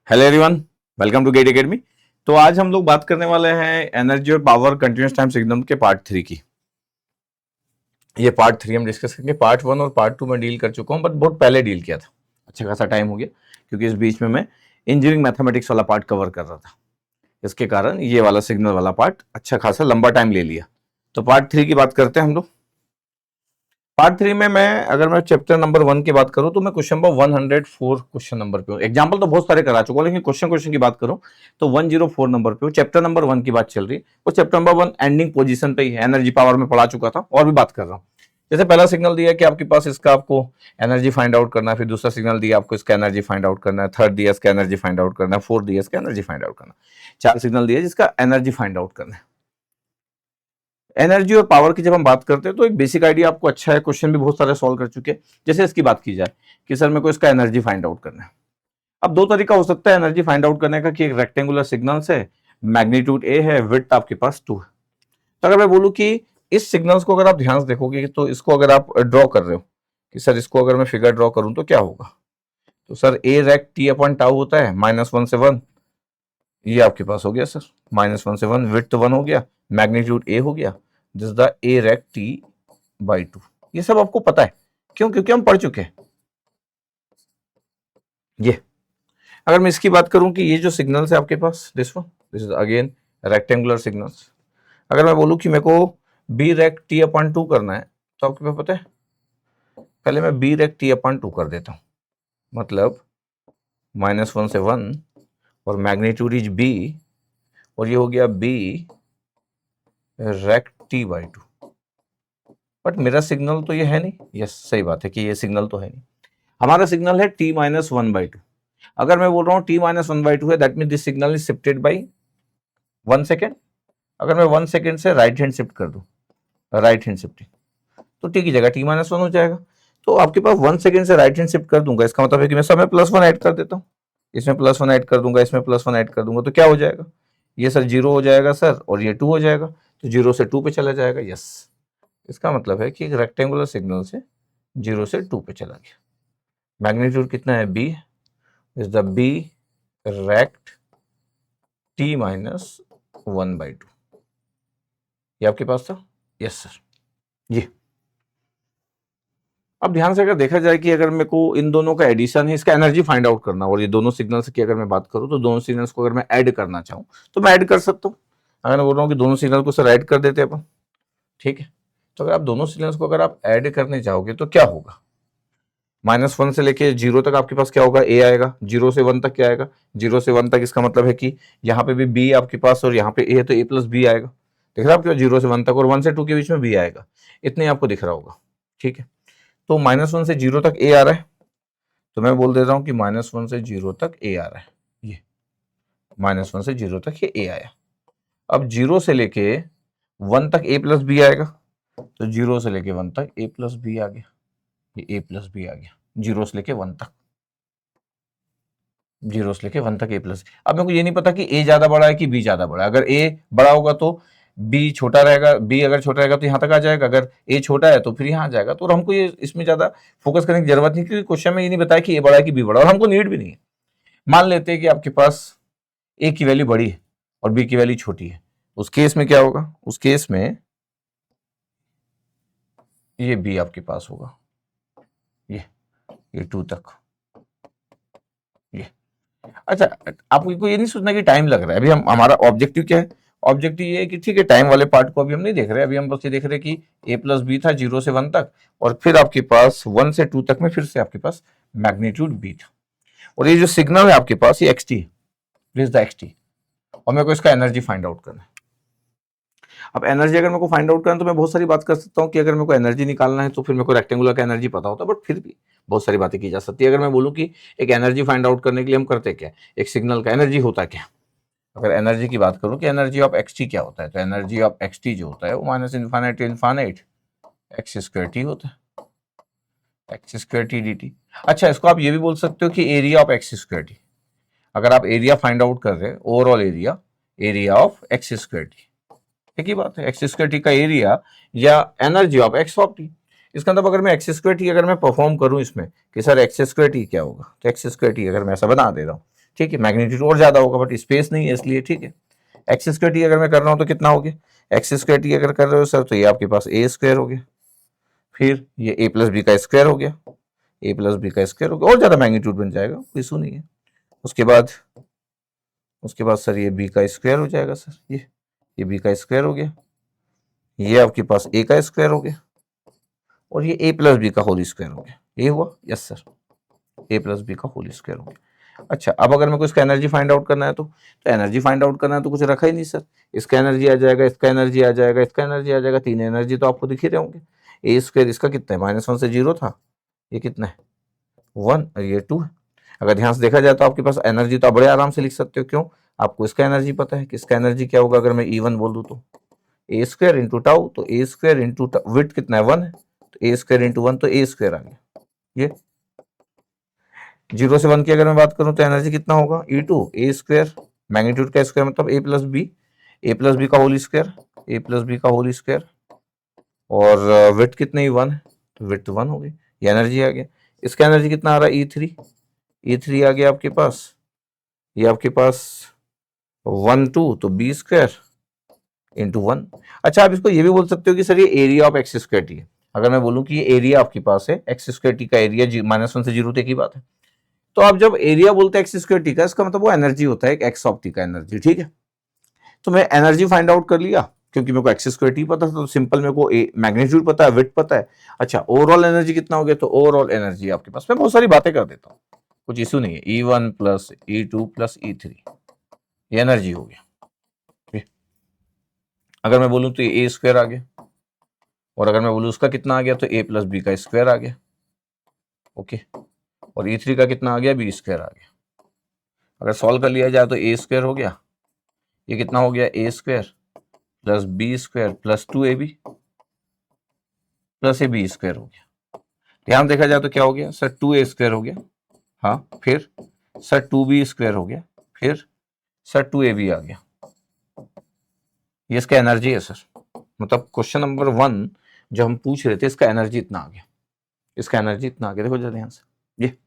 Hello everyone, welcome to GATE academy. तो आज हम लोग बात करने वाले हैं एनर्जी और पावर कंटिन्यूस टाइम सिग्नल के पार्ट 3 की। ये पार्ट 3 हम डिस्कस करेंगे। पार्ट 1 और पार्ट 2 में डील कर चुका हूं, बट बहुत पहले डील किया था। अच्छा खासा टाइम हो गया क्योंकि इस बीच में मैं इंजीनियरिंग मैथमेटिक्स वाला पार्ट कवर कर रहा था। इसके कारण ये वाला सिग्नल वाला पार्ट अच्छा खासा लंबा टाइम ले लिया। तो पार्ट 3 की बात करते हैं हम लोग। पार्ट 3 में अगर मैं चैप्टर नंबर 1 की बात करूं तो मैं क्वेश्चन नंबर 104 क्वेश्चन नंबर पे हूं। एग्जांपल तो बहुत सारे करा चुका हूं, लेकिन क्वेश्चन की बात करूं तो 104 नंबर पे हूं। चैप्टर नंबर 1 की बात चल रही है। वो चैप्टर नंबर 1 एंडिंग पोजीशन पे ही है। एनर्जी पावर में पढ़ा चुका था और भी बात कर रहा हूं। जैसे पहला सिग्नल दिया कि आपके पास इसका आपको एनर्जी फाइंड आउट करना है, फिर दूसरा सिग्नल दिया आपको इसका एनर्जी फाइंड आउट करना है, थर्ड दिया इसका एनर्जी फाइंड आउट करना है, फोर्थ दिया इसका एनर्जी फाइंड आउट करना है। 4 सिग्नल दिए जिसका एनर्जी फाइंड आउट करना है। एनर्जी और पावर की जब हम बात करते हैं तो एक बेसिक आइडिया आपको अच्छा है। क्वेश्चन भी बहुत सारे सॉल्व कर चुके हैं। जैसे इसकी बात की जाए कि सर मेरे को इसका एनर्जी फाइंड आउट करना है। अब दो तरीका हो सकता है एनर्जी फाइंड आउट करने का कि एक रेक्टेंगुलर सिग्नल से मैग्नीट्यूड ए है, विड्थ आपके पास 2 है। तो अगर मैं बोलूं कि इस सिग्नल्स को अगर आप ध्यान से देखोगे तो इसको अगर आप ड्रॉ कर रहे हो कि सर इसको अगर मैं फिगर ड्रॉ करूं तो क्या होगा, तो सर ए रेक टी अपॉन टाउ होता है -1 से 1। ये आपके पास हो गया सर -1 से 1, विड्थ 1 हो गया, मैग्नीट्यूड ए हो गया, this the A rect T by 2। ये सब आपको पता है। क्यों? क्योंकि हम पढ़ चुके हैं। ये अगर मैं इसकी बात करूं कि ये जो सिग्नल्स है आपके पास, this is again rectangular signals. अगर मैं बोलूं कि मेरे को बी रेक टी अपॉन 2 करना है तो आपके पास पता है, पहले मैं बी रेक टी अपॉन 2 कर देता हूं। मतलब -1 से 1 और मैग्नीट्यूड इज बी, और ये हो गया B rect T by 2। But मेरा सिग्नल तो ये है नहीं। यस, सही बात है कि ये सिग्नल तो है नहीं। हमारा सिग्नल है t-1/2। अगर मैं बोल रहा हूँ t-1/2 है, that mean this signal is shifted by 1 second. अगर मैं 1 सेकेंड से राइट हैंड शिफ्ट कर दूं, राइट हैंड शिफ्टिंग, तो t की जगह t-1 हो जाएगा। तो आपके पास 1 सेकेंड से राइट हैंड शिफ्ट कर दूंगा, इसका मतलब है कि मैं सब में +1 ऐड कर देता हूँ। इसमें +1 ऐड कर दूंगा, इसमें +1 ऐड कर दूंगा, तो क्या हो जाएगा, ये सर 0 हो जाएगा सर, और ये 2 हो जाएगा, तो 0 से 2 पे चला जाएगा। यस, इसका मतलब है कि एक रेक्टेंगुलर सिग्नल से 0 से 2 पे चला गया। मैग्नीट्यूड कितना है, b is the b rect t-1/2। ये आपके पास था। Yes sir. ये अब ध्यान से अगर देखा जाए कि अगर मेरे को इन दोनों का एडिशन है, इसका एनर्जी फाइंड आउट करना, और ये दोनों सिग्नल्स की अगर मैं बात करूं तो दोनों सिग्नल्स को अगर मैं ऐड करना चाहूं तो मैं ऐड कर सकता हूं। अगर मैं बोल रहा हूं कि दोनों सिग्नल को सर ऐड कर देते अपन, ठीक है, तो अगर आप दोनों सिग्नल्स को अगर आप ऐड करने जाओगे तो क्या होगा, -1 से लेके 0 तक आपके पास क्या होगा, ए आएगा। 0 से 1 तक क्या आएगा, 0 से 1 तक, इसका मतलब है कि यहाँ पे भी बी आपके पास और यहाँ पे ए है, तो ए प्लस बी आएगा। दिख रहा है आपके पास 0 से 1 तक, और 1 से 2 के बीच में बी आएगा। इतने आपको दिख रहा होगा, ठीक है। तो -1 से 0 तक ए आ रहा है, तो मैं बोल देता हूँ कि -1 से 0 तक ए आ रहा है। ये -1 से 0 तक ये ए आया। अब 0 से लेके 1 तक ए प्लस बी आएगा, तो 0 से लेके 1 तक ए प्लस बी आ गया। ये ए प्लस बी आ गया 0 से लेके 1 तक, 0 से लेके 1 तक ए प्लस। अब मेरे को ये नहीं पता कि ए ज्यादा बड़ा है कि बी ज्यादा बड़ा है। अगर ए बड़ा होगा तो बी छोटा रहेगा, बी अगर छोटा रहेगा तो यहाँ तक आ जाएगा, अगर ए छोटा है तो फिर यहाँ आ जाएगा। तो हमको ये इसमें ज्यादा फोकस करने की जरूरत नहीं, क्योंकि क्वेश्चन में ये नहीं बताया कि ए बड़ा है कि बी बड़ा, और हमको नीड भी नहीं है। मान लेते हैं कि आपके पास ए की वैल्यू बड़ी है और बी की वैल्यू छोटी है। उस केस में क्या होगा, उस केस में ये बी आपके पास होगा, ये 2 तक। ये अच्छा, आपको ये नहीं सोचना कि टाइम लग रहा है। अभी हम हमारा ऑब्जेक्टिव क्या है, ऑब्जेक्टिव ये है कि ठीक है, टाइम वाले पार्ट को अभी हम नहीं देख रहे। अभी हम बस ये देख रहे हैं कि ए प्लस बी था 0 से 1 तक, और फिर आपके पास 1 से 2 तक में फिर से आपके पास मैग्नीट्यूड बी था। और ये जो सिग्नल है आपके पास ये एक्स टी है, प्लीज द एक्स टी, और मेरे को इसका एनर्जी फाइंड आउट करना है। अब एनर्जी अगर मेरे को फाइंड आउट करना है तो मैं बहुत सारी बात कर सकता हूँ कि अगर मेरे को एनर्जी निकालना है तो फिर मेरे को रेक्टेंगुलर का एनर्जी पता होता है, बट फिर भी बहुत सारी बातें की जा सकती है। अगर मैं बोलूँ कि एक एनर्जी फाइंड आउट करने के लिए हम करते क्या, एक सिग्नल का एनर्जी होता क्या। अगर एनर्जी की बात करूँ कि एनर्जी ऑफ एक्स टी क्या होता है, तो एनर्जी ऑफ एक्स टी जो होता है वो -∞ to ∞ एक्स स्क्वायर टी होता है, x square T D T. अच्छा, इसको आप ये भी बोल सकते हो कि area of x square T. अगर आप एरिया फाइंड आउट कर रहे हैं, overall area, area of x square T, एक ही बात है, एक्स स्क्वायर टी का एरिया या energy of x of T. इसका मतलब अगर मैं एक्स स्क्वायर टी अगर मैं परफॉर्म करूं इसमें कि सर एक्स स्क्वायर टी क्या होगा, तो एक्स स्क्वायर टी अगर मैं ऐसा बना दे रहा हूं ठीक है, मैग्नीट्यूड और ज्यादा होगा बट स्पेस नहीं है इसलिए, ठीक है। एक्स स्क्वायर टी अगर मैं कर रहा हूँ तो कितना हो गया, एक्स स्क्वायर टी अगर कर रहे हो सर तो ये आपके पास ए स्क्वायर हो गया, फिर ये ए प्लस बी का स्क्वायर हो गया, ए प्लस बी का स्क्वायर हो गया, और ज्यादा मैग्नीट्यूड बन जाएगा, कोई इशू नहीं है। उसके बाद सर ये बी का स्क्वायर हो जाएगा सर, ये बी का स्क्वायर हो गया, ये आपके पास ए का स्क्वायर हो गया, और ये ए प्लस बी का होल स्क्वायर हो गया, ये हुआ, यस सर, ए प्लस बी का होल स्क्वायर हो गया। अच्छा, अब अगर मेरे को इसका एनर्जी फाइंड आउट करना है तो एनर्जी फाइंड आउट करना है तो कुछ रखा ही नहीं सर, इसका एनर्जी आ जाएगा, इसका एनर्जी आ जाएगा, इसका एनर्जी आ जाएगा, तीन एनर्जी तो आपको दिख ही रहे होंगे। ए स्क्वायर इसका कितना है, -1 से 0 था, ये कितना है 1 और ये 2 है। अगर ध्यान से देखा जाए तो आपके पास एनर्जी तो आप बड़े आराम से लिख सकते हो, क्यों, आपको इसका एनर्जी पता है कि इसका एनर्जी क्या होगा, अगर मैं E1 बोल दूं तो ए स्क्वायर इंटू टाउ, तो ए स्क्वायर इंटू विड्थ कितना है 1 है, तो ए स्क्वायर इंटू 1 तो ए स्क्वायर आ गया। ये 0 से 1 की अगर मैं बात करूं तो एनर्जी कितना होगा, E2 ए स्क्वायर, मैग्नीट्यूड का स्क्वायर मतलब ए प्लस बी का होल स्क्वायर, ए प्लस बी का होल स्क्वायर, और विड्थ कितनी 1 है तो विड्थ 1 हो गई, ये एनर्जी आ गया। इसका एनर्जी कितना आ रहा है E3 आ गया आपके पास, ये आपके पास 1 2 तो बी स्क्वायर इंटू 1। अच्छा, आप इसको ये भी बोल सकते हो कि सर ये area of x square T है, अगर मैं बोलूं कि ये एरिया आपके पास है एक्स स्क्वायर टी का एरिया, -1 से 0 तक की बात है, तो आप जब एरिया बोलते हैं एक्स स्क्वायर टी का, इसका मतलब वो एनर्जी होता है एक्स ऑफ टी का एनर्जी, ठीक है। तो मैं एनर्जी फाइंड आउट कर लिया, क्योंकि मेरे को एक्स स्क्वायर टी पता था तो सिंपल मेरे को मैग्नीट्यूड पता है, विड्थ पता है। अच्छा, ओवरऑल एनर्जी कितना हो गया, तो ओवरऑल एनर्जी आपके पास, मैं बहुत सारी बातें कर देता हूँ, कुछ इशू नहीं है, E1 plus E2 plus E3 ये एनर्जी हो गया। अगर मैं बोलूं तो ये ए स्क्वायर आ गया, और अगर मैं बोलूं उसका कितना आ गया तो ए प्लस बी का स्क्वायर आ गया, ओके, और E3 का कितना आ गया, बी स्क्वायर आ गया। अगर सॉल्व कर लिया जाए तो ए स्क्वायर हो गया, ये कितना हो गया, A square plus B square plus 2ab plus A B square हो गया। ध्यान देखा जाए तो क्या हो गया सर, 2a स्क्वायर हो गया, हाँ, फिर सर 2b स्क्वायर हो गया, फिर सर 2ab आ गया, ये इसका एनर्जी है सर। मतलब क्वेश्चन नंबर 1 जो हम पूछ रहे थे इसका एनर्जी इतना आ गया, इसका एनर्जी इतना आ गया। देखो जरा ध्यान से, ये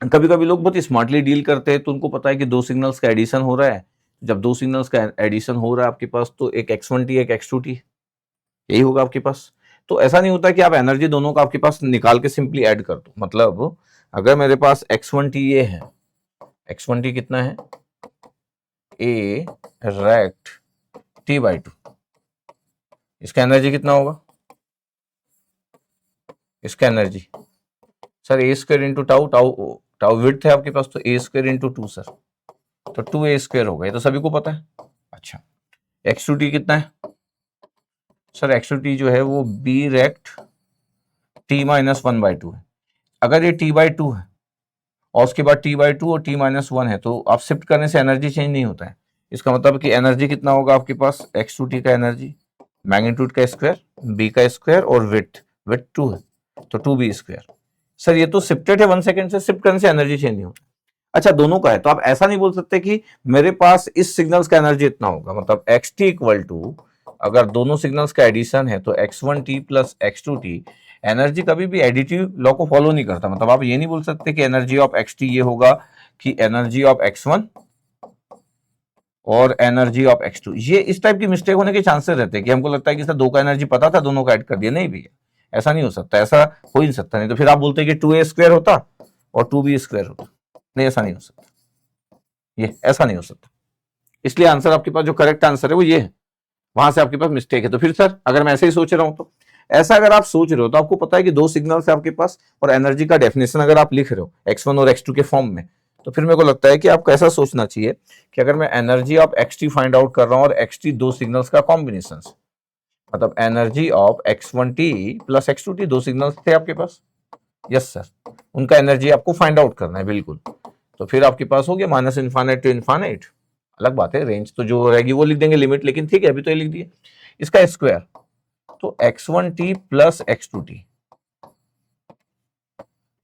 कभी कभी लोग बहुत स्मार्टली डील करते हैं, तो उनको पता है कि दो सिग्नल्स का एडिशन हो रहा है, जब दो सिग्नल्स का एडिशन हो रहा है आपके पास तो एक x1t एक x2t यही होगा आपके पास। तो ऐसा नहीं होता कि आप एनर्जी दोनों का आपके पास निकाल के सिंपली ऐड कर दो, मतलब अगर मेरे पास x1t ये है, x1t कितना है, a रेक्ट t/2, इसका एनर्जी कितना होगा, इसका energy sir A square into tau, tau width है आपके पास तो ए स्क्वायर इंटू 2 सर, तो 2a स्क्वायर होगा, ये तो सभी को पता है। अच्छा, x2t कितना है सर, x2t जो है वो b रेक्ट t-1/2 है। अगर ये t/2 है और उसके बाद t/2 और t-1 है तो आप शिफ्ट करने से एनर्जी चेंज नहीं होता है, इसका मतलब कि एनर्जी कितना होगा आपके पास, x2t का एनर्जी मैग्नीट्यूड का स्क्वायर, b का स्क्वायर और विड्थ 2 है तो 2b स्क्वायर। सर ये तो शिफ्टेड है 1 सेकंड से, शिफ्ट करने से एनर्जी चेंज नहीं होता। अच्छा, दोनों का है तो आप ऐसा नहीं बोल सकते कि मेरे पास इस सिग्नल्स का एनर्जी इतना होगा, मतलब xt इक्वल टू, अगर दोनों सिग्नल्स का एडिशन है तो x1t प्लस x2t, एनर्जी कभी भी एडिटिव लॉ को फॉलो नहीं करता। मतलब आप ये नहीं बोल सकते कि एनर्जी ऑफ xt ये होगा कि एनर्जी ऑफ x1 और एनर्जी ऑफ x2, ये इस टाइप की मिस्टेक होने के चांसेस रहते हैं कि हमको लगता है कि सर दो का एनर्जी पता था, दोनों का ऐड कर दिया। नहीं भैया, ऐसा नहीं हो सकता, ऐसा हो ही नहीं सकता, नहीं तो फिर आप बोलते कि 2a स्क्वायर होता और 2b स्क्वायर होता, नहीं ऐसा नहीं हो सकता, ये ऐसा नहीं हो सकता। इसलिए आंसर आपके पास जो करेक्ट आंसर है वो ये है, वहां से आपके पास मिस्टेक है। तो फिर सर अगर मैं ऐसे ही सोच रहा हूं तो ऐसा अगर आप सोच रहे हो तो आपको पता है कि दो सिग्नल्स है आपके पास और एनर्जी का डेफिनेशन अगर आप लिख रहे हो x1 और x2 के फॉर्म में, तो फिर मेरे को लगता है कि आपको ऐसा सोचना चाहिए कि अगर मैं energy of xt find out कर रहा हूं और xt दो सिग्नल्स का कॉम्बिनेशन, मतलब energy of x1t plus x2t, दो सिग्नल्स थे आपके पास, यस सर, उनका एनर्जी आपको फाइंड आउट करना है, बिल्कुल। तो फिर आपके पास हो गया -इनफाइनाइट टू इनफाइनाइट, अलग बात है, रेंज तो जो रहेगी वो लिख देंगे, लिमिट, लेकिन ठीक है अभी तो ये लिख दिए, इसका स्क्वायर तो x1t प्लस x2t,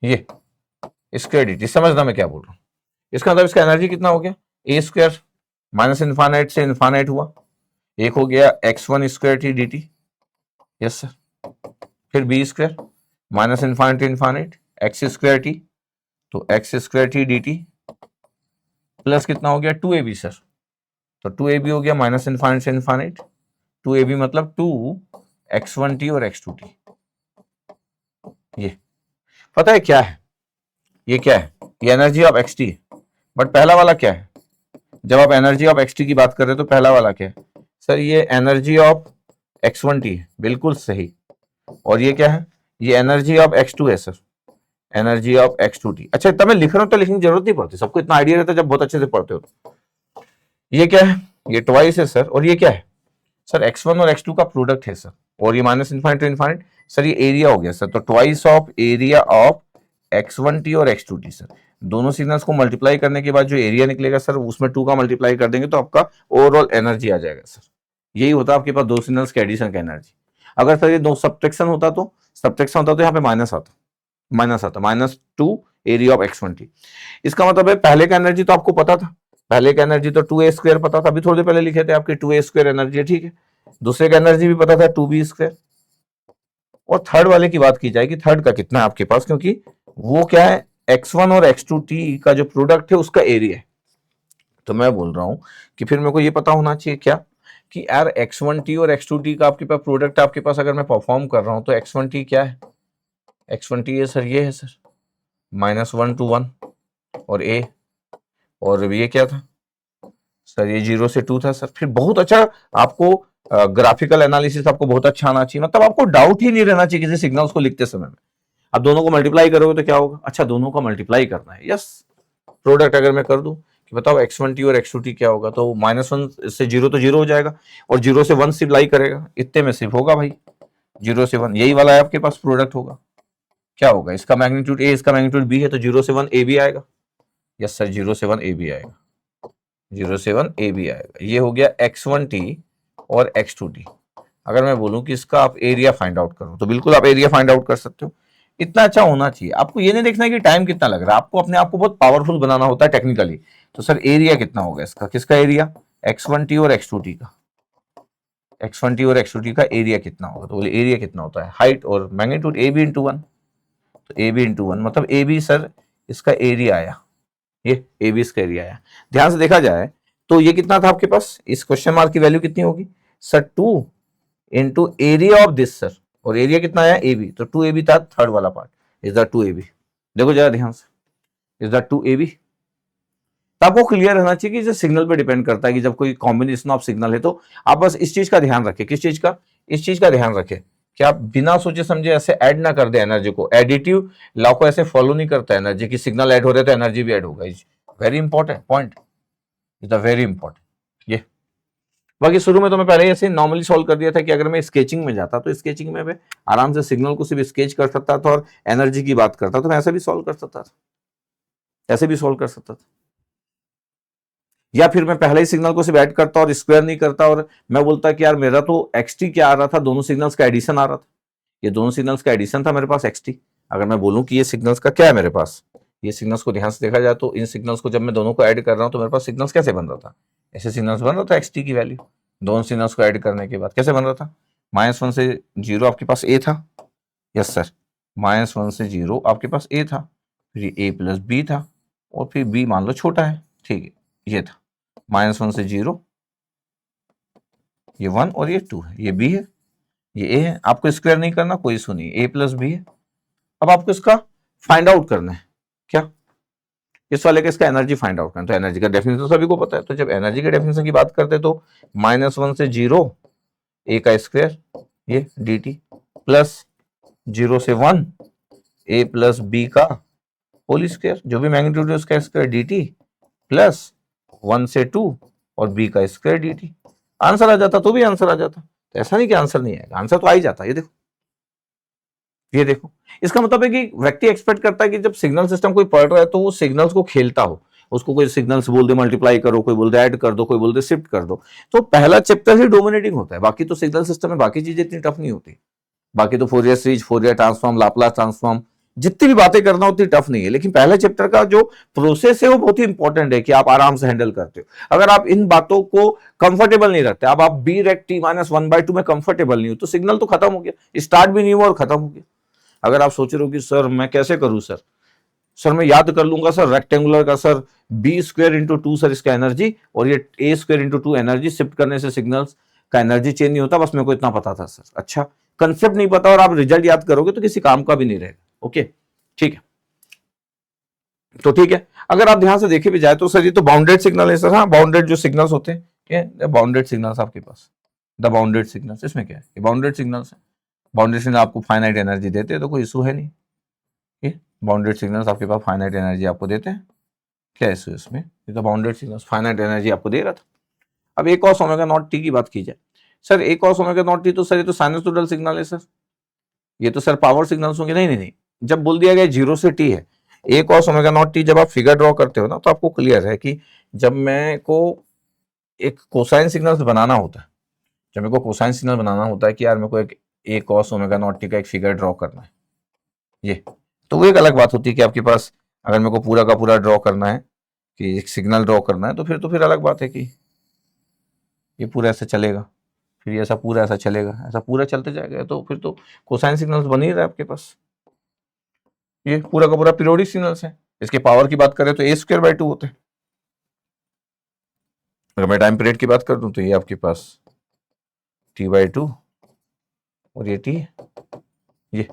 ये स्क्वायर dt, समझना मैं क्या बोल रहा हूं। इसका मतलब इसका एनर्जी कितना हो गया, ए स्क्वायर -इनफाइनाइट से इनफाइनाइट हुआ, एक हो गया x1 square t dt, yes sir, फिर B square -infinite to infinite x square t, तो x square t dt plus कितना हो गया 2ab सर, तो 2ab हो गया माइनस इनफाइनाइट से इनफाइनाइट, 2ab मतलब 2x1t और x2t। ये पता है क्या है, ये क्या है, ये एनर्जी ऑफ xt है। बट पहला वाला क्या है, जब आप एनर्जी ऑफ xt की बात कर रहे हो तो पहला वाला क्या है सर, ये एनर्जी ऑफ x1t है, बिल्कुल सही। और ये क्या है, ये एनर्जी ऑफ x2 है सर, एनर्जी ऑफ x2t। अच्छा इतना मैं लिख रहा हूं तो लिखने की जरूरत नहीं पड़ती, सबको इतना आइडिया रहता है जब बहुत अच्छे से पढ़ते हो। ये क्या है, ये ट्वाइस है सर, और ये क्या है सर, x1 और x2 का प्रोडक्ट है सर, और ये minus infinite to infinite sir, ये एरिया हो गया सर, तो twice of area of x1t और x2t सर। दोनों सिग्नल्स को मल्टीप्लाई करने के बाद जो एरिया निकलेगा सर, उसमें 2 का मल्टीप्लाई कर देंगे तो आपका ओवरऑल एनर्जी आ जाएगा सर। यही होता है आपके पास दो सिग्नल्स के एडिशन का एनर्जी। अगर सर ये दो सब्ट्रैक्शन होता तो यहाँ पे माइनस आता, -2 एरिया ऑफ x1t। इसका मतलब है पहले का एनर्जी तो आपको पता था, पहले का एनर्जी तो 2a² पता था, अभी थोड़ी देर पहले लिखे थे आपके 2a² एनर्जी है, ठीक है। दूसरे का एनर्जी भी पता था 2b²। और थर्ड वाले की बात की जाएगी, थर्ड का कितना है आपके पास, क्योंकि वो क्या है x1 और x2t का जो प्रोडक्ट है उसका एरिया है। तो मैं बोल रहा हूं कि फिर मेरे को ये पता होना चाहिए क्या, कि यार x1t और x2t का आपके पास प्रोडक्ट आपके पास अगर मैं परफॉर्म कर रहा हूं तो x1t क्या है, x1t है सर, ये है सर -1 to 1 और a, और ये क्या था सर, ये 0 से 2 था सर। फिर बहुत अच्छा आपको ग्राफिकल एनालिसिस आपको बहुत अच्छा आना चाहिए, मतलब आपको डाउट ही नहीं रहना चाहिए किसी सिग्नल्स को लिखते समय में। अब दोनों को मल्टीप्लाई करोगे तो क्या होगा, अच्छा दोनों का मल्टीप्लाई करना है, यस। प्रोडक्ट अगर मैं कर दूं कि बताओ x1t और x2t क्या होगा, तो -1 से 0 तो 0 हो जाएगा, और 0 से 1 सिप्लाई करेगा, इतने में सिर्फ होगा भाई 0 से 1, यही वाला है आपके पास प्रोडक्ट होगा। क्या होगा, इसका मैग्नीट्यूड a, इसका मैग्नीट्यूड b है, तो 0 से 1 ab आएगा, यस सर 0 से 1 ab आएगा, 0 से 1 ab आएगा। ये हो गया x1t और x2t। अगर मैं बोलूं कि इसका आप एरिया फाइंड आउट करो तो बिल्कुल आप एरिया फाइंड आउट कर सकते हो। इतना अच्छा होना चाहिए, आपको ये नहीं देखना है कि टाइम कितना लग रहा है, आपको अपने आप को बहुत पावरफुल बनाना होता है टेक्निकली। तो सर एरिया कितना होगा इसका, किसका एरिया, x1t और x2t का, x1t और x2t का एरिया कितना होगा, तो बोले एरिया कितना होता है, हाइट और मैग्नीट्यूड ab इंटू 1, तो ab इंटू 1 मतलब ab सर इसका एरिया आया, ये ab इसका एरिया आया। ध्यान से देखा जाए तो ये कितना था आपके पास, इस क्वेश्चन मार्क की वैल्यू कितनी होगी sir, 2 into area of this sir, और एरिया कितना आया ab, तो 2ab था थर्ड वाला पार्ट, इज द 2ab। देखो जरा ध्यान से, इज द 2ab। तो आपको क्लियर रहना चाहिए कि जो सिग्नल पे डिपेंड करता है कि जब कोई कॉम्बिनेशन ऑफ सिग्नल है तो आप बस इस चीज का ध्यान रखें, किस चीज का, इस चीज का ध्यान रखें कि आप बिना सोचे समझे ऐसे ऐड ना कर दे एनर्जी को, एडिटिव लॉ को ऐसे फॉलो नहीं करता एनर्जी की, सिग्नल ऐड हो रहे तो एनर्जी भी ऐड होगा, very important point, is the very important ये। बाकी शुरू में तो मैं पहले ही ऐसे नॉर्मली सॉल्व कर दिया था कि अगर मैं स्केचिंग में जाता तो स्केचिंग में मैं आराम से सिग्नल को सिर्फ स्केच कर सकता था और एनर्जी की बात करता तो मैं ऐसे भी सॉल्व कर सकता था, ऐसे भी सॉल्व कर सकता था। या फिर मैं पहले ही सिग्नल को सिर्फ ऐड करता और स्क्वायर नहीं करता, और मैं बोलता कि यार मेरा तो xt क्या आ रहा था, दोनों सिग्नल्स का एडिशन आ रहा था, ये दोनों सिग्नल्स का एडिशन था मेरे पास xt। अगर मैं बोलूं कि ये सिग्नल्स का क्या है मेरे पास, ये सिग्नल्स को ध्यान से देखा जाए तो इन सिग्नल्स को जब मैं दोनों को ऐड कर रहा हूं तो मेरे पास सिग्नल्स कैसे बन रहा था, ऐसे सिग्नल्स बन रहा था xt की वैल्यू, दोनों सिग्नल्स को ऐड करने के बाद कैसे बन रहा था, -1 से 0 आपके पास a था, यस सर -1 से 0 आपके पास a था, फिर a प्लस b था, और फिर b मान लो छोटा है, ठीक है, ये था -1 से 0, ये 1 और ये 2 है, ये b है, ये a है। आपको स्क्वायर नहीं करना, कोई इशू नहीं, a प्लस b है। अब आपको इसका फाइंड आउट करना है, क्या इस वाले का इसका एनर्जी फाइंड आउट करना है। तो एनर्जी का डेफिनेशन तो सभी को पता है, तो जब एनर्जी के डेफिनेशन की बात करते हैं तो -1 से 0 a का स्क्वायर ये dt प्लस 0 से 1 a प्लस b का होल स्क्वायर, जो भी मैग्नीट्यूड है उसका स्क्वायर dt प्लस 1 से 2 और b का स्क्वायर dt। आंसर आ जाता तो भी आंसर आ जाता, तो ऐसा नहीं कि आंसर नहीं आएगा, आंसर तो आ ही जाता। ये देखो, ये देखो, इसका मतलब है कि व्यक्ति एक्सपेक्ट करता है कि जब सिग्नल सिस्टम कोई पढ़ रहा है तो वो सिग्नल्स को खेलता हो, उसको कोई सिग्नल्स बोल दे मल्टीप्लाई करो, कोई बोल दे ऐड कर दो, कोई बोल दे शिफ्ट कर दो, तो पहला चैप्टर ही डोमिनेटिंग होता है। बाकी तो सिग्नल सिस्टम में बाकी चीजें इतनी टफ नहीं होती, बाकी तो Fourier series, Fourier transform, Laplace transform, जितनी भी बातें करना उतनी टफ नहीं है, लेकिन पहले चैप्टर का जो प्रोसेस है वो बहुत ही इंपॉर्टेंट है कि आप आराम से हैंडल करते हो। अगर आप इन बातों को कंफर्टेबल नहीं रखते, अब आप बी रेक टी -1/2 में कंफर्टेबल नहीं हो, तो सिग्नल तो खत्म हो गया, स्टार्ट भी नहीं हुआ और खत्म हो गया। अगर आप सोच रहे हो कि सर मैं कैसे करूं सर, सर मैं याद कर लूंगा सर रेक्टेंगुलर का sir B square into two sir इसका एनर्जी, और ये A square into two energy, shift करने से सिग्नल्स का एनर्जी चेंज नहीं होता, बस मेरे को इतना पता था सर। अच्छा, कंसेप्ट नहीं पता और आप रिजल्ट याद करोगे तो किसी काम का भी नहीं रहेगा। ओके ठीक है, तो ठीक है, अगर आप ध्यान से देखे भी जाए तो सर ये तो बाउंडेड सिग्नल है सर। हाँ, बाउंडेड जो सिग्नल्स होते हैं, बाउंडेड सिग्नल्स आपके पास, द बाउंडेड सिग्नल्स, इसमें क्या है, ये बाउंडेड सिग्नल्स है। बाउंडेड सिग्नल आपको फाइनाइट एनर्जी देते हैं तो कोई इशू है नहीं। ये बाउंडेड सिग्नल्स आपके पास फाइनाइट एनर्जी आपको देते हैं, क्या इशू है इसमें, ये तो बाउंडेड सिग्नल्स फाइनाइट एनर्जी आपको दे रहा था। अब एक cos ओमेगा नॉट टी की बात की जाए, सर एक cos ओमेगा नॉट टी तो सर ये तो साइनसोइडल सिग्नल है सर, ये तो सर पावर सिग्नल्स होंगे। नहीं नहीं नहीं, जब बोल दिया गया 0 से t है, एक cos ओमेगा नॉट टी, जब आप फिगर ड्रॉ करते हो ना तो आपको क्लियर है कि जब मैं को एक कोसाइन सिग्नल बनाना होता है, जब मेरे को कोसाइन सिग्नल बनाना होता है कि यार मेरे को एक cos ओमेगा नॉट टी का एक फिगर ड्रॉ करना है, ये तो वो एक अलग बात होती है कि आपके पास अगर मेरे को पूरा का पूरा ड्रॉ करना है, कि एक सिग्नल ड्रॉ करना है, तो फिर अलग बात है कि ये पूरा ऐसे चलेगा, फिर ये ऐसा पूरा ऐसा चलेगा, ऐसा पूरा चलते जाएगा, तो फिर तो कोसाइन सिग्नल्स बन ही रहा है आपके पास। ये पूरा का पूरा पीरियोडिक सिग्नल्स है। इसके पावर की बात करें तो a² by 2 होते हैं। अगर मैं टाइम पीरियड की बात कर दूं तो ये आपके पास t/2 और ये t, ये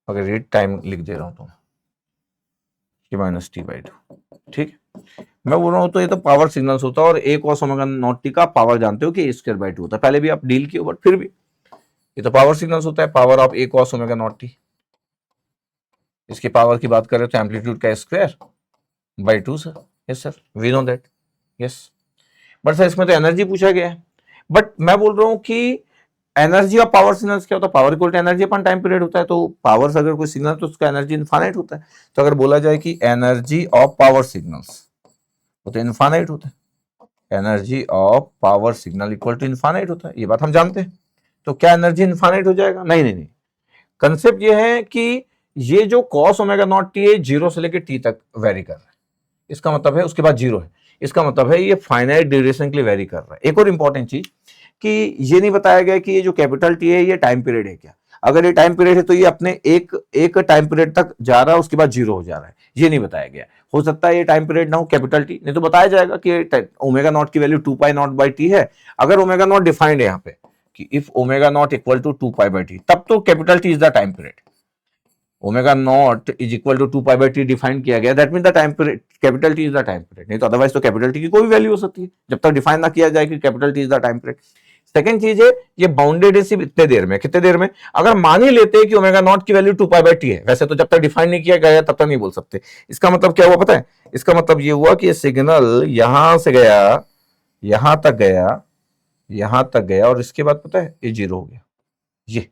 अगर ये टाइम लिख दे रहा हूं तो t-t/2, ठीक है। मैं बोल रहा हूं तो ये तो पावर सिग्नल्स होता है, और a cos omega not T का पावर जानते हो कि a²/2 होता है, पहले भी आप डील किए, बट फिर भी ये तो पावर सिग्नल्स होता है, power of a cos omega not T. इसकी पावर की बात करें तो एम्पलीट्यूड का square/2 sir. Yes sir, we know that, yes. But sir इसमें तो एनर्जी पूछा गया है, बट मैं बोल रहा हूं कि एनर्जी ऑफ पावर सिग्नल्स क्या होता है, power equal to energy upon time period होता है, तो पावर अगर कोई सिग्नल तो उसका एनर्जी इनफाइनाइट होता है। तो अगर बोला जाए कि एनर्जी ऑफ पावर सिग्नल्स वो तो इनफाइनाइट होता है, energy of power signal equal to infinite होता है, ये बात हम जानते हैं। तो क्या एनर्जी इनफाइनाइट हो जाएगा? नहीं नहीं नहीं, कंसेप्ट ये है कि ये जो cos ओमेगा नॉट टी है 0 से लेकर t तक वेरी कर रहा है, इसका मतलब है उसके बाद 0 है, इसका मतलब है ये फाइनाइट ड्यूरेशन के लिए वेरी कर रहा है। एक और इंपॉर्टेंट चीज कि ये नहीं बताया गया कि ये जो कैपिटल टी है ये टाइम पीरियड है क्या। अगर ये टाइम पीरियड है तो ये अपने एक टाइम पीरियड तक जा रहा है, उसके बाद 0 हो जा रहा है, ये नहीं बताया गया। हो सकता है ये टाइम पीरियड ना हो कैपिटल टी, नहीं तो बताया जाएगा कि ओमेगा नॉट की वैल्यू 2π0/t है। अगर ओमेगा नॉट डिफाइंड है यहाँ पे कि if omega nought equal to 2π/t, तब तो capital T is the time period. Omega nought is equal to 2π/t define किया गया, that mean the time period, capital T is the time period. नहीं तो अदरवाइज तो capital T की कोई value हो सकती है जब तक डिफाइन ना किया जाए कि capital T is the time period. Second चीज है ये बाउंडेड है सिर्फ इतने देर में, कितने देर में, अगर मान ही लेते हैं कि ओमेगा नॉट की वैल्यू 2π/t है, वैसे तो जब तक डिफाइन नहीं किया गया तब तक नहीं बोल सकते। इसका मतलब क्या हुआ पता है, इसका मतलब ये हुआ कि ये सिग्नल यहां से गया, यहां तक गया, यहां तक गया, और इसके बाद पता है ये 0 हो गया। ये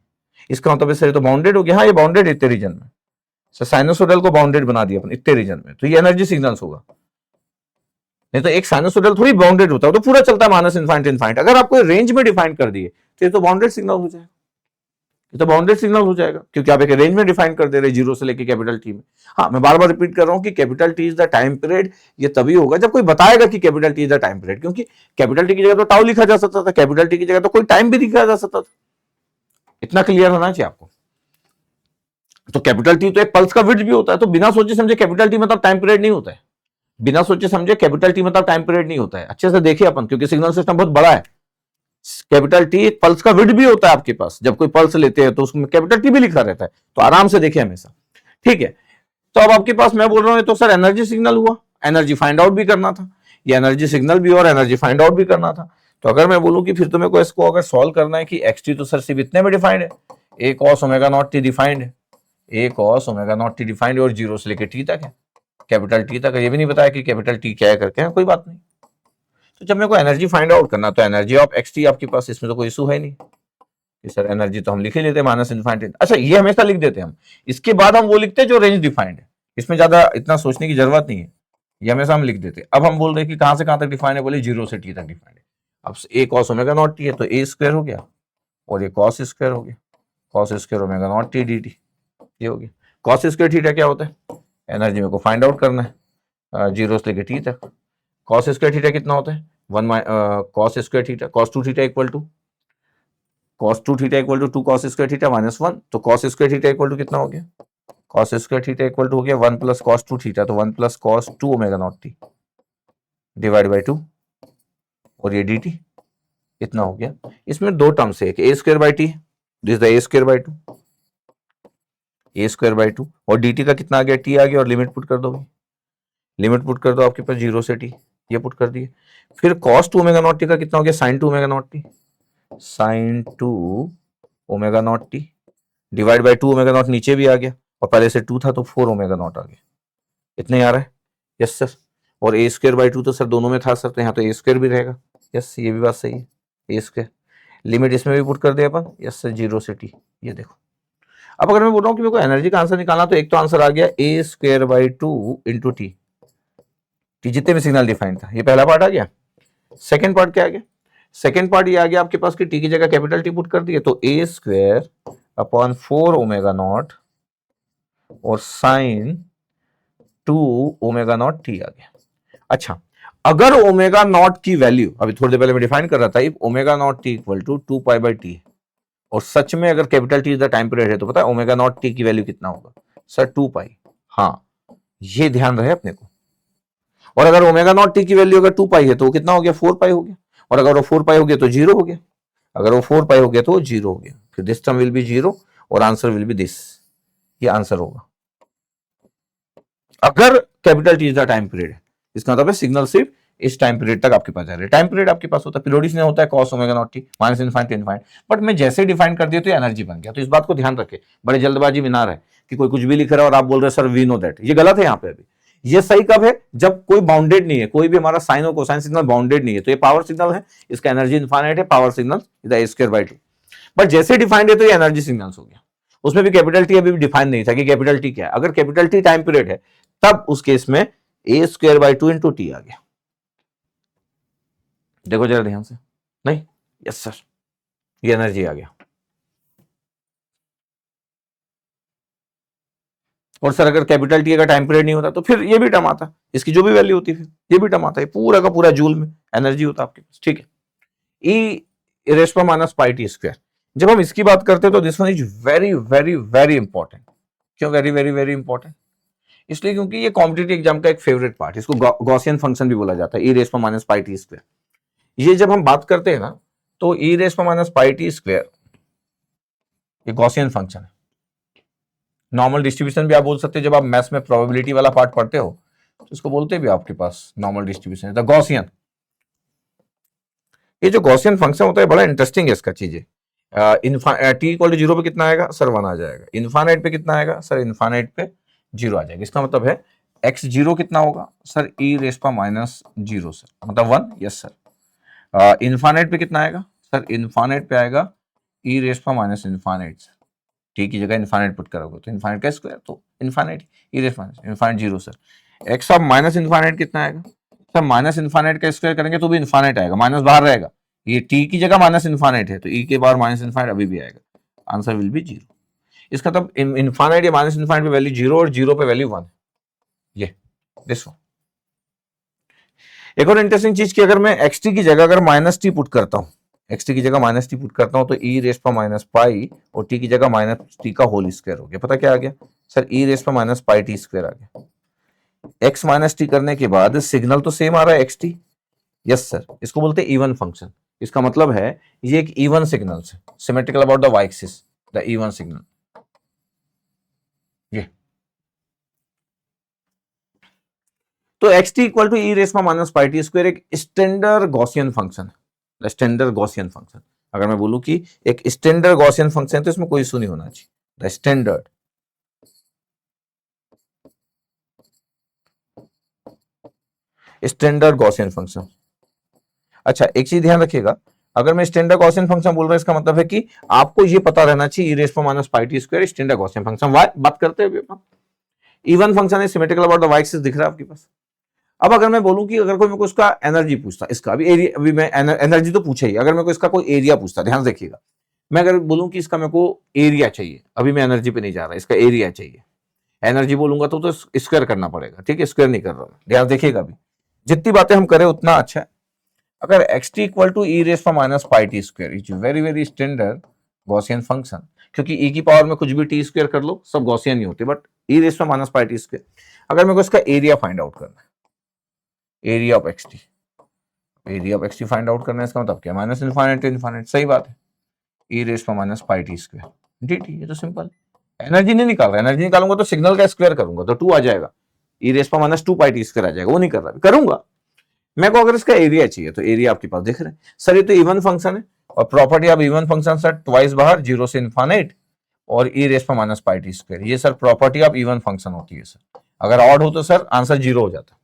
इसका मतलब इससे तो बाउंडेड हो गया। हाँ, ये बाउंडेड इतने रीजन में, साइनोसोडल को बाउंडेड बना दिया अपन इतने रीजन में, तो ये एनर्जी सिग्नल्स होगा। नहीं तो एक साइनोसोडल थोड़ी बाउंडेड होता है, तो पूरा चलता है माइनस इनफाइनाइट इनफाइनाइट। अगर आपको रेंज में डिफाइन कर दिए तो ये तो बाउंडेड सिग्नल हो जाएगा, ये तो बाउंडेड सिग्नल हो जाएगा, क्योंकि आप एक रेंज में डिफाइन कर दे रहे 0 से लेके कैपिटल टी में। हाँ, मैं बार बार रिपीट कर रहा हूं कि capital T is the time period, ये तभी होगा जब कोई बताएगा कि capital T is the time period, क्योंकि कैपिटल टी की जगह तो टाउ लिखा जा सकता था, कैपिटल टी की जगह तो कोई टाइम भी लिखा जा सकता था। इतना क्लियर होना चाहिए आपको। तो कैपिटल टी तो एक पल्स का विड्थ भी होता है, तो बिना सोचे समझे कैपिटल टी मतलब टाइम पीरियड नहीं होता है, बिना सोचे समझे कैपिटल टी मतलब टाइम पीरियड नहीं होता है। अच्छे से देखिए अपन, क्योंकि सिग्नल सिस्टम बहुत बड़ा है। कैपिटल टी एक पल्स का विड्थ भी होता है आपके पास, जब कोई पल्स लेते हैं तो उसमें कैपिटल टी भी लिखा रहता है, तो आराम से देखिए हमेशा, ठीक है। तो अब आपके पास मैं बोल रहा हूं तो सर एनर्जी सिग्नल हुआ, एनर्जी फाइंड आउट भी करना था, ये एनर्जी सिग्नल भी और एनर्जी फाइंड आउट भी करना था। तो अगर मैं बोलूं कि फिर तो मेरे को इसको अगर सॉल्व करना है कि एक्स टी तो सर सिर्फ इतने में डिफाइंड है, A cos omega not T defined है, A cos omega not T defined है, और 0 से लेकर टी तक है, कैपिटल टी तक है। ये भी नहीं बताया कि कैपिटल टी क्या है करके, कोई बात नहीं। तो जब मेरे को एनर्जी फाइंड आउट करना, तो एनर्जी ऑफ एक्स टी आपके पास, इसमें तो कोई इशू है नहीं कि सर एनर्जी तो हम लिख ही लेते हैं माइनस इनफाइनाइट। अच्छा, ये हमेशा लिख देते हैं हम, इसके बाद हम वो लिखते हैं जो रेंज डिफाइंड है, इसमें ज्यादा इतना सोचने की जरूरत नहीं है, ये हमेशा हम लिख देते हैं। अब हम बोल रहे हैं कि कहां से कहां तक डिफाइंड है, बोले 0 से टी तक डिफाइंड है। अब ए कॉस ओमेगा नॉट टी है तो ए स्क्वायर हो गया, और ये कॉस स्क्वायर हो गया, cos square omega naught T D T, ये हो गया। कॉस स्क्वायर थीटा क्या होता है, एनर्जी मेरे को फाइंड आउट करना है 0 से लेकर टी तक। कॉस स्क्वायर थीटा कितना होता है, 1 cos square theta, cos 2 theta equal to cos 2 theta equal to 2 cos square theta -1, तो cos square theta equal to कितना हो गया, cos square theta equal to हो गया 1 प्लस कॉस 2 थीटा, तो 1 plus cos 2 omega not t divide by 2, और ये D T इतना हो गया। इसमें दो टर्म्स है, एक A square by T, this the A square by 2, A square by 2, और डी टी का कितना आ गया, टी आ गया, और लिमिट पुट कर दो, लिमिट पुट कर दो आपके पास 0 से टी, ये पुट कर दिए। फिर कॉस 2 ओमेगा नॉट टी का कितना हो गया, sine 2 omega not t, sine 2 omega not t divide by 2 omega naught नीचे भी आ गया, और पहले से 2 था तो 4 ओमेगा नॉट आ गया, इतने ही आ रहा है। यस सर, और ए स्क्वायर बाई 2 तो सर दोनों में था सर, तो यहाँ तो ए स्क्वायर भी रहेगा। यस, ये भी बात सही है, ए स्क्वायर। लिमिट इसमें भी पुट कर दिया अपन, यस सर, 0 से टी, ये देखो। अब अगर मैं बोल रहा हूँ कि मेरे को एनर्जी का आंसर निकालना, तो एक तो आंसर आ गया A square by 2 into T, जितने भी सिग्नल डिफाइन था, ये पहला पार्ट आ गया। सेकेंड पार्ट क्या आ गया, सेकेंड पार्ट ये आ गया आपके पास कि टी की जगह कैपिटल टी पुट कर दिए, तो ए स्क्वायर अपॉन 4 ओमेगा नॉट और साइन 2 ओमेगा नॉट टी आ गया। अच्छा, अगर ओमेगा नॉट की वैल्यू, अभी थोड़ी देर पहले मैं डिफाइन कर रहा था, if omega not t equal to 2 pi by t, और सच में अगर capital T is the time period है, तो पता है ओमेगा नॉट टी की वैल्यू कितना होगा सर, 2 पाई। हाँ, ये ध्यान रहे अपने को। और अगर ओमेगा नॉट टी की वैल्यू अगर 2 पाई है तो वो कितना हो गया, 4 पाई हो गया, और अगर वो 4 पाई हो गया तो 0 हो गया, अगर वो 4 पाई हो गया तो 0 हो गया, फिर दिस टर्म विल बी 0 और आंसर विल बी दिस, ये आंसर होगा अगर capital T is the time period है। इसका मतलब है सिग्नल सिर्फ इस टाइम पीरियड तक आपके पास जा रहे हैं। टाइम पीरियड आपके पास होता है, पीरियोडिक नहीं होता है, cos omega not t minus infinite to infinite, but मैं जैसे डिफाइन कर दिया तो एनर्जी बन गया। तो इस बात को ध्यान रखें, बड़े जल्दबाजी में ना रहे कि कोई कुछ भी लिख रहा है और आप बोल रहे हैं सर वी नो दैट, ये गलत है। यहाँ पे अभी ये सही कब है, जब कोई बाउंडेड नहीं है, कोई भी हमारा साइन और कोसाइन सिग्नल बाउंडेड नहीं है, तो ये पावर सिग्नल है, इसका एनर्जी इनफाइनाइट है, power signal A square by 2। But जैसे डिफाइंड है तो ये एनर्जी सिग्नल्स हो गया। उसमें भी कैपिटल टी अभी भी डिफाइन नहीं था कि कैपिटल टी क्या है। अगर कैपिटल टी टाइम पीरियड है तब उस केस में ए स्क्वायर बाई 2 इंटू टी आ गया। देखो जरा ध्यान से, नहीं, यस सर, ये एनर्जी आ गया। और सर अगर कैपिटल टी का टाइम पीरियड नहीं होता तो फिर ये भी टर्म आता, इसकी जो भी वैल्यू होती फिर ये भी टर्म आता है, पूरा का पूरा जूल में एनर्जी होता आपके पास। ठीक है, ई रेस पर माइनस पाई टी स्क्वायर, जब हम इसकी बात करते हैं तो this one is very very very important. क्यों वेरी वेरी वेरी इंपॉर्टेंट, इसलिए क्योंकि ये कॉम्पिटिटिव एग्जाम का एक फेवरेट पार्ट है, इसको गॉसियन फंक्शन भी बोला जाता है, ई रेस पर माइनस पाई टी स्क्वायर। ये जब हम बात करते हैं ना, तो ई रेस पर माइनस पाई टी स्क्वायर ये गॉसियन फंक्शन है। नॉर्मल डिस्ट्रीब्यूशन भी आप बोल सकते हैं, जब आप मैथ्स में प्रोबेबिलिटी वाला पार्ट पढ़ते हो तो इसको बोलते भी आपके पास नॉर्मल डिस्ट्रीब्यूशन है, द गॉसियन। ये जो गॉसियन फंक्शन होता है बड़ा इंटरेस्टिंग है इसका चीजें। टी इक्वल टू 0 पे कितना आएगा सर, 1 आ जाएगा। इनफाइनाइट पे कितना आएगा सर, इनफाइनाइट पे 0 आ जाएगा। इसका मतलब है एक्स 0 कितना होगा सर, ई रेस पर माइनस 0 सर, मतलब 1। Yes sir. इनफाइनाइट पे कितना आएगा सर, इनफाइनाइट पे आएगा ई रेस पर माइनस इनफाइनाइट। टी की जगह इनफाइनाइट पुट करोगे तो इनफाइनाइट का स्क्वायर, तो infinite E raise minus infinite 0 sir. X of minus infinite कितना आएगा सर, माइनस इनफाइनाइट का स्क्वायर करेंगे तो भी इनफाइनाइट आएगा, माइनस बाहर रहेगा। ये टी की जगह माइनस इनफाइनाइट है तो ई के बाहर माइनस इनफाइनाइट अभी भी आएगा, आंसर विल बी 0। इसका तब इनफाइनाइट या माइनस इनफाइनाइट पे वैल्यू 0 और 0 पे वैल्यू 1, ये दिस वन। एक और इंटरेस्टिंग चीज की, अगर मैं एक्स टी की जगह अगर माइनस टी पुट करता हूँ, एक्स टी की जगह माइनस टी पुट करता हूँ तो ई रेस पर माइनस पाई और टी की जगह माइनस टी का होल स्क्वायर हो गया। पता क्या आ गया सर, ई रेस पर माइनस पाई टी स्क्वायर आ गया। एक्स माइनस टी करने के बाद सिग्नल तो सेम आ रहा है एक्स टी। यस सर, इसको बोलते हैं इवन फंक्शन। इसका मतलब है ये एक इवन सिग्नल है, symmetrical about the y axis, the even signal. ये तो x T equal to E raise पर माइनस पाई टी स्क्वायर एक स्टैंडर्ड गॉसियन फंक्शन है, स्टैंडर्ड गॉसियन फंक्शन। अगर मैं बोलूं कि एक स्टैंडर्ड गॉसियन फंक्शन है तो इसमें कोई इशू नहीं होना चाहिए, the standard standard Gaussian function. अच्छा, एक चीज ध्यान रखिएगा, अगर मैं स्टैंडर्ड गॉसियन फंक्शन बोल रहा हूं इसका मतलब है कि आपको ये पता रहना चाहिए ई रेस पर minus pi T square standard Gaussian function. बात करते हैं इवन फंक्शन है, symmetrical about the y axis दिख रहा है आपके पास। अब अगर मैं बोलूं कि अगर कोई मेरे को इसका एनर्जी पूछता, इसका अभी एरिया, अभी मैं एनर्जी तो पूछा ही, अगर मेरे को इसका कोई एरिया पूछता, ध्यान देखिएगा, मैं अगर बोलूं कि इसका मेरे को एरिया चाहिए, अभी मैं एनर्जी पे नहीं जा रहा, इसका एरिया चाहिए, एनर्जी बोलूंगा तो स्क्वायर करना पड़ेगा। ठीक है, स्क्वायर नहीं कर रहा हूं, ध्यान देखिएगा। अभी जितनी बातें हम करें उतना अच्छा है। अगर x T equal to E raise पर minus pi T square is very very standard Gaussian function, क्योंकि ई की पावर में कुछ भी टी स्क्वायर कर लो सब गॉसियन ही होते, बट ई रेस में माइनस पाई टी स्क्वायर। अगर मेरे को इसका एरिया फाइंड आउट करना है, area of x T, area of x T find out करना है, इसका मतलब क्या, माइनस इनफाइनाइट टू इनफाइनाइट, सही बात है, ई रेस में minus pi T square D T, ये तो सिंपल। एनर्जी नहीं निकाल रहा, एनर्जी निकालूंगा तो सिग्नल का स्क्वायर करूंगा तो 2 आ जाएगा, ई रेस में माइनस 2 पाई टी स्क्वायर आ जाएगा, वो नहीं कर रहा, करूंगा। मेरे को अगर इसका एरिया चाहिए तो एरिया आपके पास दिख रहे हैं सर, ये तो इवन फंक्शन है और property of even function sir twice बाहर 0 से इनफाइनाइट और ई रेस पर माइनस पाई टी स्क्वायर, ये sir property of even function होती है सर। अगर ऑड हो तो सर आंसर 0 हो जाता है।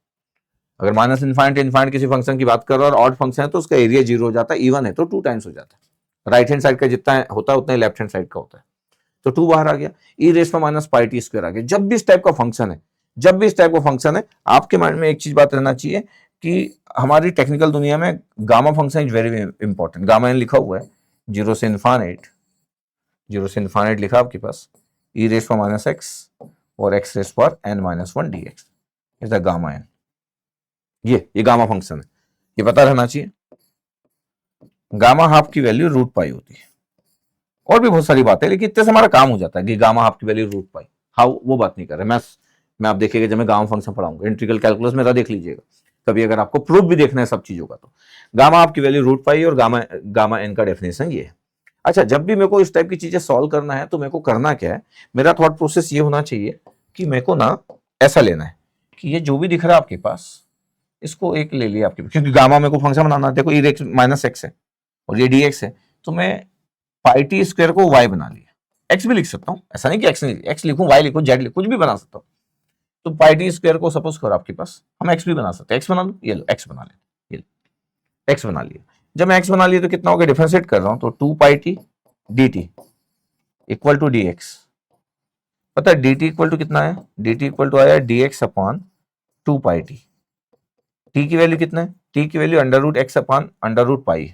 अगर माइनस इनफाइनाइट इनफाइनाइट किसी फंक्शन की बात कर रहा है और ऑड फंक्शन है तो उसका एरिया 0 हो जाता है, इवन है तो 2 टाइम्स हो जाता है, राइट हैंड साइड का जितना होता है उतना ही लेफ्ट हैंड साइड का होता है, तो 2 बाहर आ गया, ई रेस पर माइनस पाई टी स्क्वायर आ गया। जब भी इस टाइप का फंक्शन है, जब भी इस टाइप का फंक्शन है, आपके माइंड में एक चीज बात रहना चाहिए कि हमारी टेक्निकल दुनिया में gamma function is very important. Gamma n लिखा हुआ है 0 से इनफाइनाइट, 0 से इनफाइनाइट लिखा आपके पास, ई रेस पर माइनस एक्स और एक्स रेस पर n minus 1 d x is the gamma n. ये गामा फंक्शन है, ये पता रहना चाहिए। गामा हाफ की वैल्यू रूट पाई होती है, और भी बहुत सारी बातें, लेकिन इतने से हमारा काम हो जाता है कि गामा हाफ की वैल्यू रूट पाई, हाउ वो बात नहीं कर रहे। मैं आप देखिएगा जब मैं गामा फंक्शन पढ़ाऊंगा, इंटीग्रल कैलकुलस मेरा देख लीजिएगा कभी, अगर आपको प्रूफ भी देखना है सब चीजों का, तो गामा हाफ की वैल्यू रूट पाई और गामा एन का डेफिनेशन ये है। अच्छा, जब भी मेरे को इस टाइप की चीजें सॉल्व करना है तो मेरे को करना क्या है, मेरा थॉट प्रोसेस ये होना चाहिए कि मेरे को ना ऐसा लेना है कि ये जो भी दिख रहा है आपके पास, इसको एक ले लिया आपके, क्योंकि गामा मेरे को फंक्शन बनाना है, देखो ई माइनस एक्स है और ये डी एक्स है, तो मैं पाई टी स्क्वायर को वाई बना लिया, एक्स भी लिख सकता हूँ, ऐसा नहीं कि एक्स नहीं, एक्स लिखूं वाई लिखूं जेड लिखूं, कुछ भी बना सकता हूँ। तो पाई टी स्क्वायर को सपोज करो आपके पास, हम एक्स भी बना सकते हैं, एक्स बना लो, ये लो एक्स बना ले, ये एक्स बना लिया। जब मैं एक्स बना लिया तो कितना हो गया, डिफरेंशिएट कर रहा हूं तो 2 pi T D T equal to D X. पता है डी टी इक्वल टू कितना है, डी टी इक्वल टू आया D X upon 2 pi T. T की वैल्यू कितना है, टी की value under root X upon under root pi,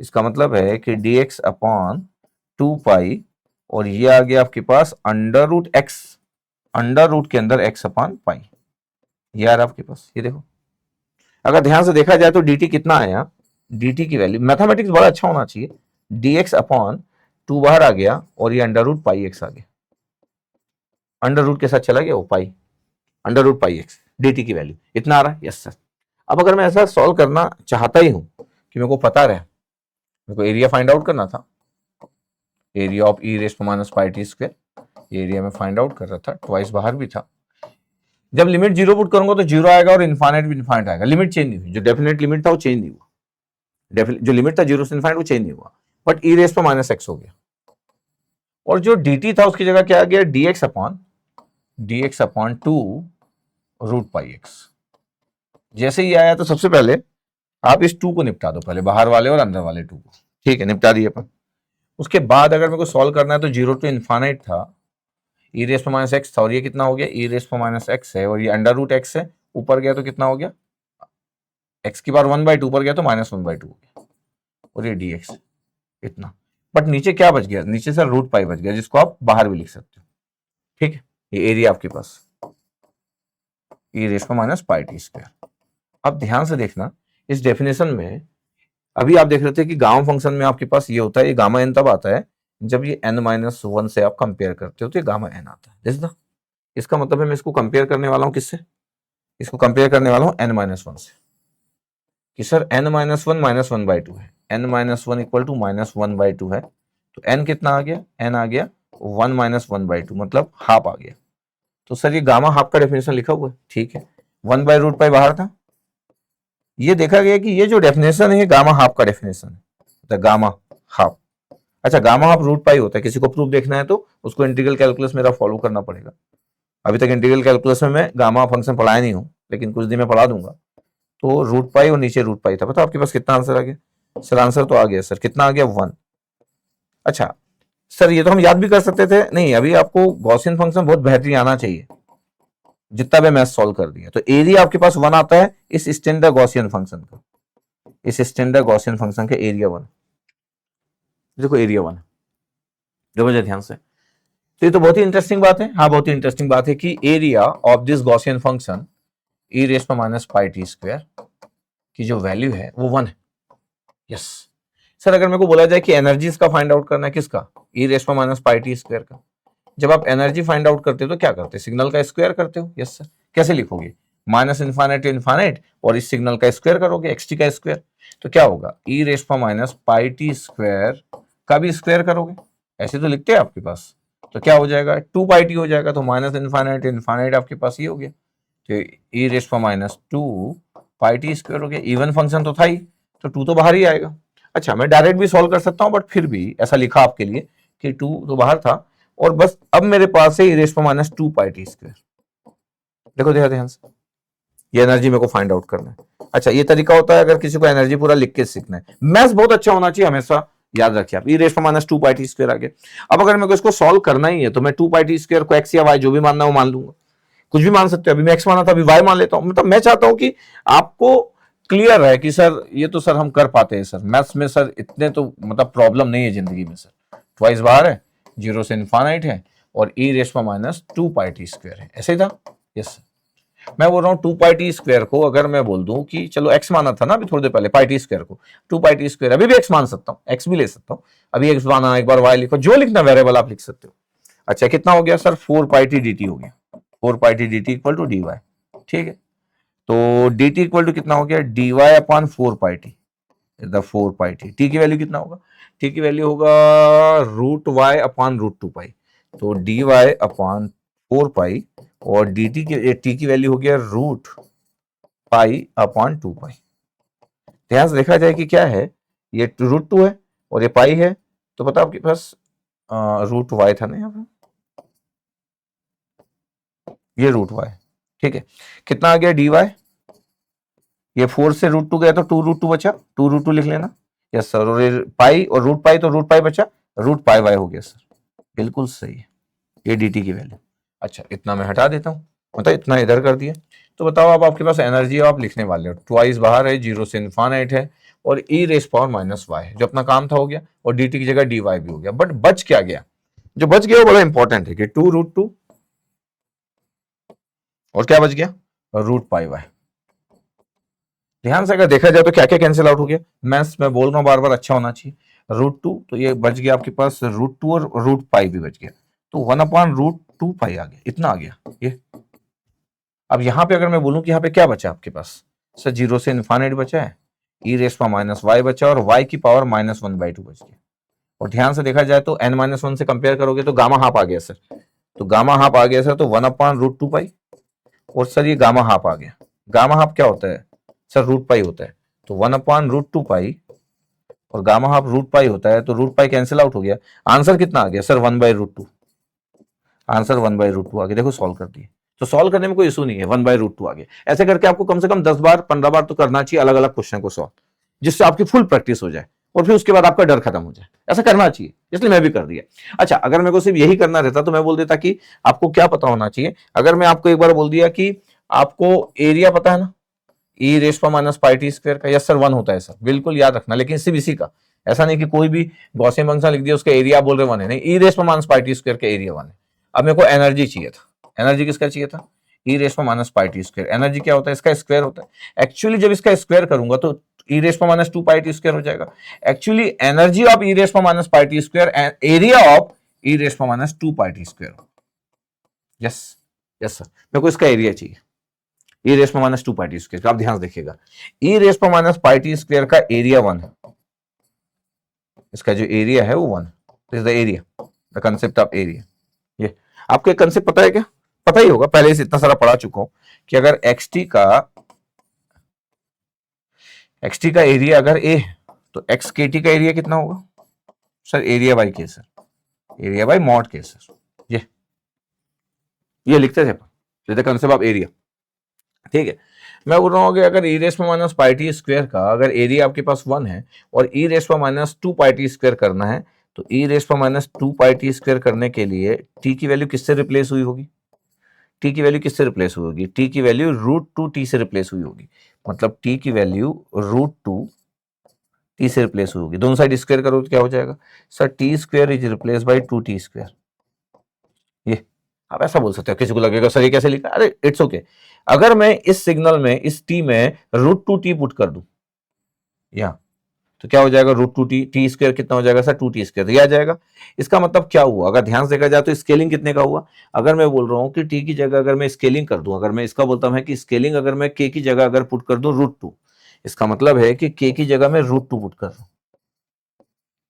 इसका मतलब है कि डी एक्स अपॉन 2 पाई और ये आ गया आपके पास under root X, under root के अंदर एक्स अपॉन पाई, ये आ रहा आपके पास। ये देखो अगर ध्यान से देखा जाए तो dt कितना आया, dt की वैल्यू, मैथमेटिक्स बड़ा अच्छा होना चाहिए, dx अपॉन 2 बाहर आ गया और ये अंडर रूट पाई एक्स आ गया, अंडर रूट के साथ चला गया वो pi, under root pi X, dt की वैल्यू इतना आ रहा है। Yes sir. अब अगर मैं ऐसा सॉल्व करना चाहता ही हूं कि मेरे को पता रहे, मेरे को एरिया फाइंड आउट करना था, area of E raise to minus pi T square, area में फाइंड आउट कर रहा था, ट्वाइस बाहर भी था। जब लिमिट 0 पुट करूंगा तो 0 आएगा और इनफाइनाइट भी इनफाइनाइट आएगा, लिमिट चेंज नहीं हुई, जो डेफिनेट लिमिट था वो चेंज नहीं हुआ, जो लिमिट था 0 से इनफाइनाइट वो चेंज नहीं हुआ, बट ई रेस पर माइनस एक्स हो गया, और जो dt था उसकी जगह क्या आ गया, dx upon 2 root pi x. जैसे ही आया तो सबसे पहले आप इस 2 को निपटा दो, पहले बाहर वाले और अंदर वाले 2 को, ठीक है, निपटा दिए अपन। उसके बाद अगर मेरे को सॉल्व करना है तो 0 टू इनफाइनाइट था, ई रेस पर माइनस एक्स था और ये कितना हो गया, ई रेस पर माइनस एक्स है और ये अंडर रूट एक्स है, ऊपर गया तो कितना हो गया, एक्स की बार 1/2 ऊपर गया तो -1/2 हो गया और ये dx इतना, बट नीचे क्या बच गया, नीचे से रूट पाई बच गया, जिसको आप बाहर भी लिख सकते हो, ठीक है। ये एरिया आपके पास ई रेस पर माइनस पाई टी स्क्वायर। अब ध्यान से देखना इस डेफिनेशन में, अभी आप देख रहे थे कि गामा फंक्शन में आपके पास ये होता है, ये गामा एन तब आता है जब ये n-1 से आप कंपेयर करते हो तो ये गामा एन आता है, दिस ना। इसका मतलब है मैं इसको कंपेयर करने वाला हूं किससे, इसको कंपेयर करने वाला हूं n-1 से, कि सर n-1 -1/2 है, n-1 इक्वल टू -1/2 है, तो n कितना आ गया, n आ गया 1 -1/2 मतलब हाफ आ गया। तो सर ये गामा हाफ का डेफिनेशन लिखा हुआ है, ठीक है, 1/रूट पाई बाहर था, ये देखा गया कि ये जो डेफिनेशन है गामा हाफ का डेफिनेशन है, तो गामा हाफ। अच्छा, गामा हाफ रूट पाई होता है, किसी को प्रूफ देखना है तो उसको इंटीग्रल कैलकुलस मेरा फॉलो करना पड़ेगा। अभी तक इंटीग्रल कैलकुलस में मैं गामा फंक्शन पढ़ाया नहीं हूं, लेकिन कुछ दिन में पढ़ा दूंगा। तो रूट पाई और नीचे रूट पाई था, पता आपके पास कितना आंसर आ गया, सर आंसर तो आ गया सर, कितना आ गया 1। अच्छा सर ये तो हम याद भी कर सकते थे, नहीं अभी आपको गॉसियन फंक्शन बहुत बेहतरीन आना चाहिए, जितना भी मैथ सॉल्व कर दिया। तो एरिया आपके पास 1 आता है इस स्टैंडर्ड गॉसियन फंक्शन का, इस स्टैंडर्ड गॉसियन फंक्शन का एरिया 1, देखो एरिया 1, देखो मुझे ध्यान से। तो ये तो बहुत ही इंटरेस्टिंग बात है, हाँ बहुत ही इंटरेस्टिंग बात है कि area of this Gaussian function e raise पर माइनस पाई टी स्क्वायर की जो वैल्यू है वो 1 है। यस सर, अगर मेरे को बोला जाए कि एनर्जी इसका फाइंड आउट करना है, किसका, ई रेस पर माइनस पाई टी स्क्वायर का, जब आप एनर्जी फाइंड आउट करते हो तो क्या करते हो, सिग्नल का स्क्वायर करते हो। Yes sir. कैसे लिखोगे, माइनस इन्फाइनाइट टू इन्फाइनाइट और इस सिग्नल का स्क्वायर करोगे, एक्सटी का स्क्वायर, तो क्या होगा, ई रेस पर माइनस पाई टी स्क्वायर का भी स्क्वायर करोगे, ऐसे तो लिखते हैं आपके पास, तो क्या हो जाएगा, 2 पाई टी हो जाएगा, तो माइनस इन्फाइनाइट इन्फाइनाइट आपके पास ये हो गया, तो ई रेस पर माइनस 2 पाई टी स्क्वायर हो गया। इवन फंक्शन तो था ही, तो 2 तो बाहर ही आएगा। अच्छा, मैं डायरेक्ट भी सॉल्व कर सकता हूं, बट फिर भी ऐसा लिखा आपके लिए कि 2 तो बाहर था, और बस अब मेरे पास है ई रेस पर माइनस 2 पाई टी स्क्वायर। देखो देखो ध्यान से, ये एनर्जी मेरे को फाइंड आउट करना है। अच्छा, ये तरीका होता है अगर किसी को एनर्जी पूरा लिख के सीखना है। मैथ्स बहुत अच्छा होना चाहिए हमेशा, याद रखिए आप। ई रेस पर माइनस 2 पाई टी स्क्वायर आ गया। अब अगर मेरे को इसको सॉल्व करना ही है तो मैं 2 पाई टी स्क्वायर को एक्स या वाई जो भी मानना है वो मान लूंगा, कुछ भी मान सकते हो। अभी मैं एक्स माना था, अभी वाई मान लेता हूं। मतलब मैं चाहता हूं कि आपको क्लियर है कि सर ये तो सर हम कर पाते हैं सर, मैथ्स में सर इतने तो मतलब प्रॉब्लम नहीं है जिंदगी में सर। ट्वाइस बाहर है, 0 से इन्फाइनाइट है, और ई रेस पर माइनस 2 पाई टी स्क्वायर है, ऐसे ही था। Yes sir. मैं बोल रहा हूँ 2 पाई टी स्क्वायर को अगर मैं बोल दूं कि चलो एक्स माना था ना अभी थोड़ी देर पहले, पाई टी स्क्वायर को 2 पाई टी स्क्वायर, अभी भी एक्स मान सकता हूँ, एक्स भी ले सकता हूँ। अभी एक्स माना, एक बार वाई लिखो, जो लिखना वेरिएबल आप लिख सकते हो। अच्छा, कितना हो गया sir, 4 pi T D T हो गया, 4 pi T D T equal to D Y. ठीक है, तो डी टी इक्वल टू कितना हो गया, D Y upon 4 pi T, 4 pi T. T की वैल्यू कितना होगा, टी की वैल्यू होगा रूट वाई अपॉन रूट 2 पाई, तो डी वाई अपॉन 4 पाई, और डी टी की वैल्यू हो गया रूट पाई अपॉन 2 पाई। ध्यान से देखा जाए कि क्या है, ये रूट 2 है और ये पाई है, तो पता आपके पास रूट वाई था ना यहाँ पे, ये रूट वाई। ठीक है, कितना आ गया डी वाई, ये 4 से रूट 2 गया तो 2 रूट 2 बचा, 2 रूट 2 लिख लेना। यस सर, और ये पाई और रूट पाई, तो रूट पाई बचा, रूट पाई वाई हो गया सर, बिल्कुल सही है, ये डी टी की वैल्यू। अच्छा, इतना मैं हटा देता हूँ, मतलब इतना इधर कर दिया। तो बताओ अब आपके पास एनर्जी आप लिखने वाले हो, ट्वाइस बाहर है, 0 से इन्फाइनाइट है, और ई रेस पावर माइनस वाई है, जो अपना काम था हो गया, और डी टी की जगह डी वाई भी हो गया। बट बच क्या गया, जो बच गया वो बड़ा इंपॉर्टेंट है कि 2 रूट 2, और क्या बच गया, रूट पाई वाई। ध्यान से अगर देखा जाए तो क्या क्या कैंसिल आउट हो गया, मैं बोल रहा हूँ बार बार, अच्छा होना चाहिए। रूट 2, तो ये बच गया आपके पास रूट 2, और रूट पाई भी बच गया, तो 1 अपॉन रूट 2 पाई आ गया, इतना आ गया ये। अब यहां पे अगर मैं बोलूं कि यहाँ पे क्या बचा आपके पास, सर 0 से इन्फाइनाइट बचा है, ई रेस पर माइनस वाई बचा, और वाई की पावर -1/2 बच गया। और ध्यान से देखा जाए तो n-1 से कंपेयर करोगे तो गामा हाफ आ गया सर, तो गामा हाफ आ गया सर, तो 1 अपॉन रूट 2 पाई, और सर ये गामा हाफ आ गया। गामा हाफ क्या होता है सर, रूट पाई होता है, तो 1 अपॉन रूट 2 पाई, और गामा हाफ रूट पाई होता है, तो रूट पाई कैंसिल आउट हो गया। आंसर कितना आ गया सर, 1/√2, आंसर 1/√2 आ गया। देखो सॉल्व कर दिए, तो सॉल्व करने में कोई इशू नहीं है, 1/√2 आ गया। ऐसे करके आपको कम से कम 10 बार 15 बार तो करना चाहिए अलग अलग क्वेश्चन को सॉल्व, जिससे आपकी फुल प्रैक्टिस हो जाए, और फिर उसके बाद आपका डर खत्म हो जाए। ऐसा करना चाहिए, इसलिए मैं भी कर दिया। अच्छा, अगर मेरे को सिर्फ यही करना रहता तो मैं बोल देता कि आपको क्या पता होना चाहिए। अगर मैं आपको एक बार बोल दिया कि आपको एरिया पता है ना, ई रेस पर माइनस पाई टी स्क्वायर का, यस सर 1 होता है सर, बिल्कुल याद रखना, लेकिन सिर्फ इसी का, ऐसा नहीं कि कोई भी गॉसियन फंक्शन लिख दिया उसका एरिया बोल रहे 1 है, नहीं, ई रेस पर माइनस पाई टी स्क्वायर का एरिया 1 है। अब मेरे को एनर्जी चाहिए था, एनर्जी किसका चाहिए था, ई रेस पर minus pi T square. Energy क्या होता है, इसका स्क्वायर होता है। एक्चुअली जब इसका स्क्वायर करूंगा तो ई रेस पर माइनस 2 पाई टी स्क्वायर हो जाएगा। Actually energy of E raise पर minus pi T square, area of E raise पर minus 2 pi T square. Yes, yes sir, मेरे को इसका एरिया चाहिए, ई रेस पर माइनस 2 पाई टी स्क्वायर। आप ध्यान से देखिएगा, ई रेस पर माइनस पाई टी स्क्वायर का एरिया 1 है, इसका जो एरिया है वो 1, this is the area, the concept of area. ये आपको एक कंसेप्ट पता है क्या, पता ही होगा, पहले से इतना सारा पढ़ा चुका हूं कि अगर एक्सटी का एरिया अगर ए है तो एक्स के टी का एरिया कितना होगा सर, एरिया बाई के सर, एरिया बाई मॉड के सर। ये लिखते थे कंसेप्ट ऑफ एरिया। ठीक है, मैं बोल रहा हूँ कि अगर ई रेस पर माइनस पाई टी स्क्वायर का अगर एरिया आपके पास 1 है, और ई रेस पर माइनस 2 पाई टी स्क्वायर करना है, तो ई रेस पर माइनस 2 पाई टी स्क्वायर करने के लिए टी की वैल्यू किससे रिप्लेस हुई होगी, टी की वैल्यू किससे रिप्लेस हुई होगी, टी की वैल्यू रूट 2 टी से रिप्लेस हुई होगी। मतलब टी की वैल्यू रूट 2 टी से रिप्लेस हुई होगी। दोनों साइड स्क्वायर करो तो क्या हो जाएगा sir, T square is replace by 2 T square. ये आप ऐसा बोल सकते हो, किसी को लगेगा सर ये कैसे लिखा, अरे इट्स ओके। अगर मैं इस सिग्नल में, इस टी में रूट 2 टी पुट कर दूं यहाँ, तो क्या हो जाएगा root two t, t square कितना हो जाएगा सर 2t स्क्वायर, ये आ जाएगा। इसका मतलब क्या हुआ, अगर ध्यान से देखा जाए तो स्केलिंग कितने का हुआ, अगर मैं बोल रहा हूँ कि टी की जगह अगर मैं स्केलिंग कर दूं, अगर मैं इसका बोलता हूं कि स्केलिंग अगर मैं के की जगह अगर पुट कर दूं रूट टू, इसका मतलब है कि के की जगह मैं रूट टू पुट कर रहा हूं।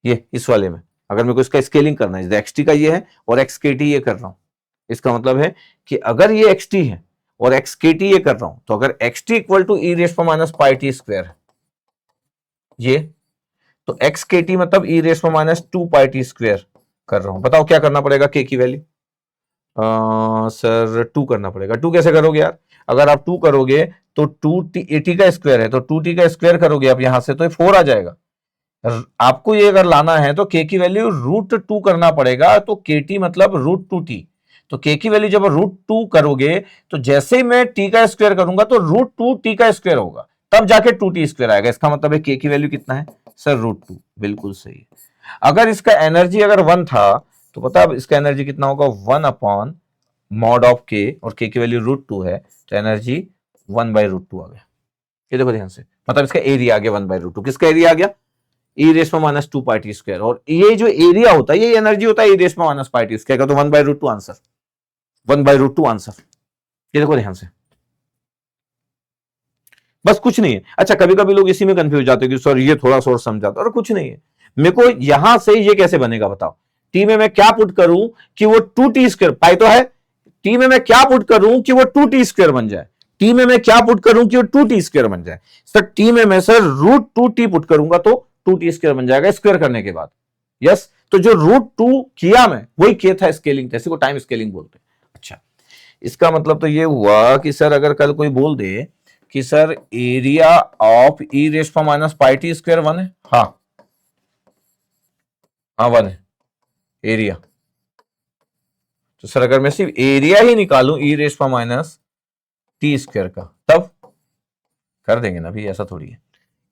ये इस वाले में अगर मेरे को इसका स्केलिंग करना है, एक्स टी का ये है और एक्स के टी ये कर रहा हूं, इसका मतलब है कि अगर ये एक्स टी है और एक्स के टी ये कर रहा हूं, तो अगर x T equal to E raise पर माइनस पाई टी स्क्वायर है ये, तो एक्स के टी मतलब ई रेस पर माइनस 2 पाई टी स्क्वायर कर रहा हूं। बताओ क्या करना पड़ेगा के की वैल्यू, सर 2 करना पड़ेगा। 2 कैसे करोगे यार, अगर आप 2 करोगे तो 2t का स्क्वायर है, तो 2t का स्क्वायर करोगे आप यहां से तो 4 आ जाएगा। आपको ये अगर लाना है तो के की वैल्यू रूट 2 करना पड़ेगा, तो के टी मतलब रूट 2t, तो के की वैल्यू जब रूट 2 करोगे तो जैसे ही मैं टी का स्क्वायर करूंगा तो रूट 2 टी का स्क्वायर होगा, तब जाके 2t स्क्वायर आएगा। इसका मतलब है के की वैल्यू कितना है सर रूट 2, बिल्कुल सही है। अगर इसका एनर्जी अगर 1 था तो पता है इसका एनर्जी कितना होगा, 1 अपॉन मॉड ऑफ के, और के की वैल्यू रूट 2 है तो एनर्जी 1 बाई रूट 2 आ गया। ये देखो ध्यान से, मतलब इसका एरिया आ गया 1 बाई रूट 2, किसका एरिया आ गया ई रेस में माइनस 2 पाई टी स्क्वायर, और ये जो एरिया होता है ये एनर्जी होता है ई रेस में माइनस पाई टी स्क्वायर का, तो 1 by root 2 answer, 1 by root 2 answer. ये देखो ध्यान से, बस कुछ नहीं है। अच्छा कभी कभी लोग इसी में कंफ्यूज जाते हैं कि सर ये थोड़ा सा समझाता, और कुछ नहीं है। मेरे को यहां से ये कैसे बनेगा बताओ, टी में मैं क्या पुट करूं कि वो 2t स्क्वायर, पाई तो है, टी में मैं क्या पुट करूं कि वो 2t स्क्वायर बन जाए, टी में मैं क्या पुट करूं कि वो 2t स्क्वायर बन जाए, सर टी में मैं सर रूट 2t पुट करूंगा तो 2t स्क्वायर बन जाएगा स्क्वायर करने के बाद। यस, तो जो रूट 2 किया मैं वही किया था स्केलिंग, जैसे को टाइम स्केलिंग बोलते हैं। अच्छा, इसका मतलब तो ये हुआ कि सर अगर कल कोई बोल दे कि sir area of E raise पर माइनस पाई टी स्क्वायर 1 है, हाँ हाँ 1 है एरिया, तो सर अगर मैं सिर्फ एरिया ही निकालूं ई रेस पर माइनस टी स्क्वायर का, तब कर देंगे ना भी, ऐसा थोड़ी है।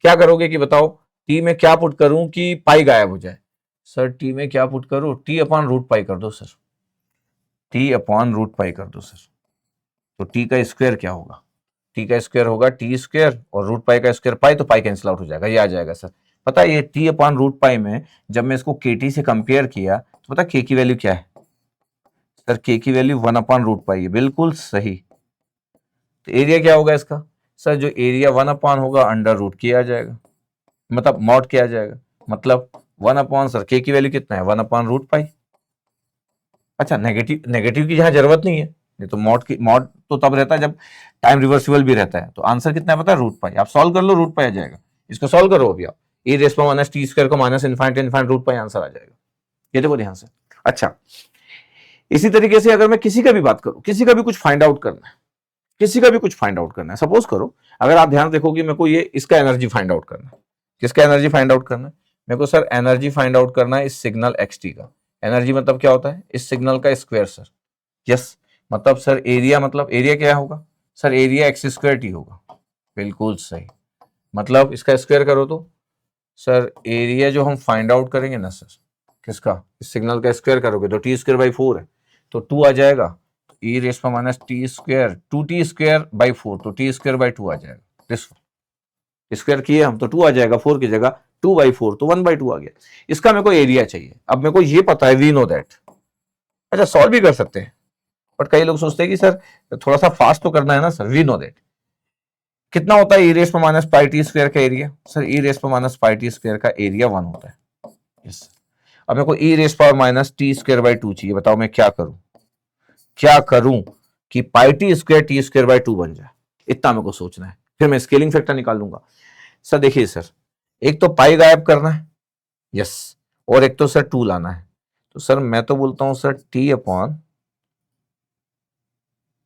क्या करोगे कि बताओ टी में क्या पुट करूं कि पाई गायब हो जाए, सर टी में क्या पुट करूं, टी अपॉन रूट पाई कर दो sir, t upon root pi कर दो सर, तो टी का स्क्वायर क्या होगा, टी का स्क्वायर होगा टी स्क्वायर और रूट पाई का स्क्वायर पाई, तो पाई कैंसिल आउट हो जाएगा, ये आ जाएगा सर। पता है ये टी अपॉन रूट पाई में जब मैं इसको के टी से कंपेयर किया तो पता के की वैल्यू क्या है सर, के की वैल्यू 1 अपॉन रूट पाई है, बिल्कुल सही। तो एरिया क्या होगा इसका सर, जो एरिया 1 अपॉन होगा अंडर रूट किया आ जाएगा, मतलब मॉड किया जाएगा, मतलब 1 अपॉन सर के की वैल्यू कितना है 1 अपॉन रूट पाई। अच्छा नेगेटिव, नेगेटिव की जहां जरूरत नहीं है, नहीं तो मॉड की, मॉड तो तब रहता है जब टाइम रिवर्सिबल भी रहता है। तो आंसर कितना है पता है रूट पाई, आप सॉल्व कर लो रूट पाई आ जाएगा, इसको सॉल्व करो अभी आप, ई रेस पर माइनस टी स्क्वायर को minus infinite infinite root pi answer आ जाएगा। ये देखो ध्यान से। अच्छा इसी तरीके से अगर मैं किसी का भी बात करूं, किसी का भी कुछ फाइंड आउट करना है, किसी का भी कुछ फाइंड आउट करना है, सपोज करो अगर आप ध्यान देखोगे मेरे को ये इसका एनर्जी फाइंड आउट करना है, किसका एनर्जी फाइंड आउट करना है मेरे को सर, एनर्जी फाइंड आउट करना है इस सिग्नल एक्स टी का। एनर्जी मतलब क्या होता है इस सिग्नल का स्क्वायर सर। यस, मतलब सर एरिया, मतलब एरिया क्या होगा sir, area x square T होगा, बिल्कुल सही। मतलब इसका स्क्वायर करो तो सर एरिया जो हम फाइंड आउट करेंगे ना सर, किसका, इस सिग्नल का स्क्वायर करोगे तो टी स्क्वायर बाई 4 है तो 2 आ जाएगा, ई रेस पर minus T square 2t square by 4, तो टी स्क्वायर बाई 2 आ जाएगा, दिस स्क्वायर किए हम तो 2 आ जाएगा, 4 की जगह 2 बाई 4 तो 1 बाई 2 आ गया। इसका मेरे को एरिया चाहिए, अब मेरे को ये पता है वी नो दैट। अच्छा सॉल्व भी कर सकते हैं, बट कई लोग सोचते हैं कि सर थोड़ा सा फास्ट तो करना है ना सर, वी नो दैट कितना होता है ई रेस पर माइनस पाई टी स्क्वायर का एरिया, सर ई रेस पर माइनस पाई टी स्क्वायर का एरिया 1 होता है। यस, अब मेरे को E raise power minus T square by 2 चाहिए, बताओ मैं क्या करूं, क्या करूं कि पाई टी स्क्वायर बाई 2 बन जाए, इतना मेरे को सोचना है, फिर मैं स्केलिंग फैक्टर निकाल लूंगा। सर देखिए सर, एक तो पाई गायब करना है, यस, और एक तो सर 2 लाना है, तो सर मैं तो बोलता हूं sir t upon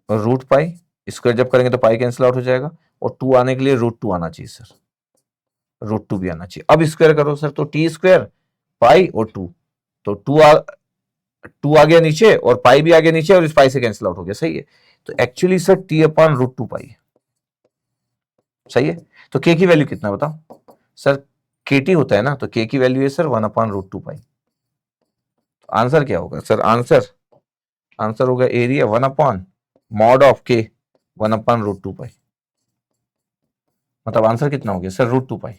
root pi, square जब करेंगे तो पाई कैंसिल आउट हो जाएगा, और 2 आने के लिए रूट 2 आना चाहिए सर, रूट 2 भी आना चाहिए। अब स्क्वायर करो सर तो टी स्क्वायर पाई और 2, तो 2 आ गया नीचे और पाई भी आ गया नीचे और इस पाई से कैंसिल आउट हो गया, सही है। तो actually sir t upon root 2 pi, सही है। तो के की वैल्यू कितना बताओ सर, के टी होता है ना, तो के की वैल्यू है सर 1 अपॉन रूट 2 पाई। तो आंसर क्या होगा सर, आंसर आंसर होगा एरिया 1 अपॉन मॉड ऑफ के 1 अपॉन रूट 2 पाई, मतलब आंसर कितना हो गया सर रूट 2 पाई।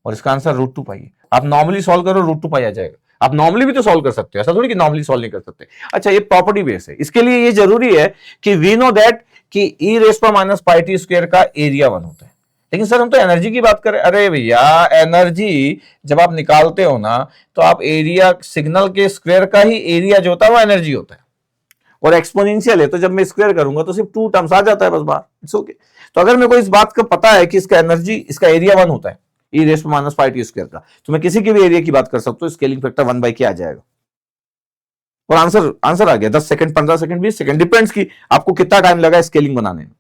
और इसका आंसर रूट टू पाई है। आप नॉर्मली सॉल्व करो रूट टू पाई आ जाएगा। आप नॉर्मली भी तो सॉल्व कर सकते हो, ऐसा थोड़ी कि नॉर्मली सॉल्व नहीं कर सकते। अच्छा, ये प्रॉपर्टी बेस है, इसके लिए ये जरूरी है कि वी नो दैट कि ई रेस पर माइनस पाई टी स्क्वायर का एरिया 1 होता है। लेकिन सर हम तो एनर्जी की बात करें। अरे भैया, एनर्जी जब आप निकालते हो ना तो आप एरिया सिग्नल के स्क्वायर का ही एरिया जो होता है वो एनर्जी होता है, और एक्सपोनेंशियल है तो जब मैं स्क्वायर करूंगा तो सिर्फ 2 टर्म्स आ जाता है बस बाहर। It's okay. तो अगर मेरे को इस बात का पता है कि इसका एनर्जी, इसका एरिया 1 होता है ई raise minus pi T square का, तो मैं किसी के भी एरिया की बात कर सकता हूँ, स्केलिंग फैक्टर 1 बाई के आ जाएगा और आंसर आ गया। 10 सेकंड, 15 सेकंड, 20 सेकंड, डिपेंड्स कि आपको कितना टाइम लगा स्केलिंग बनाने में।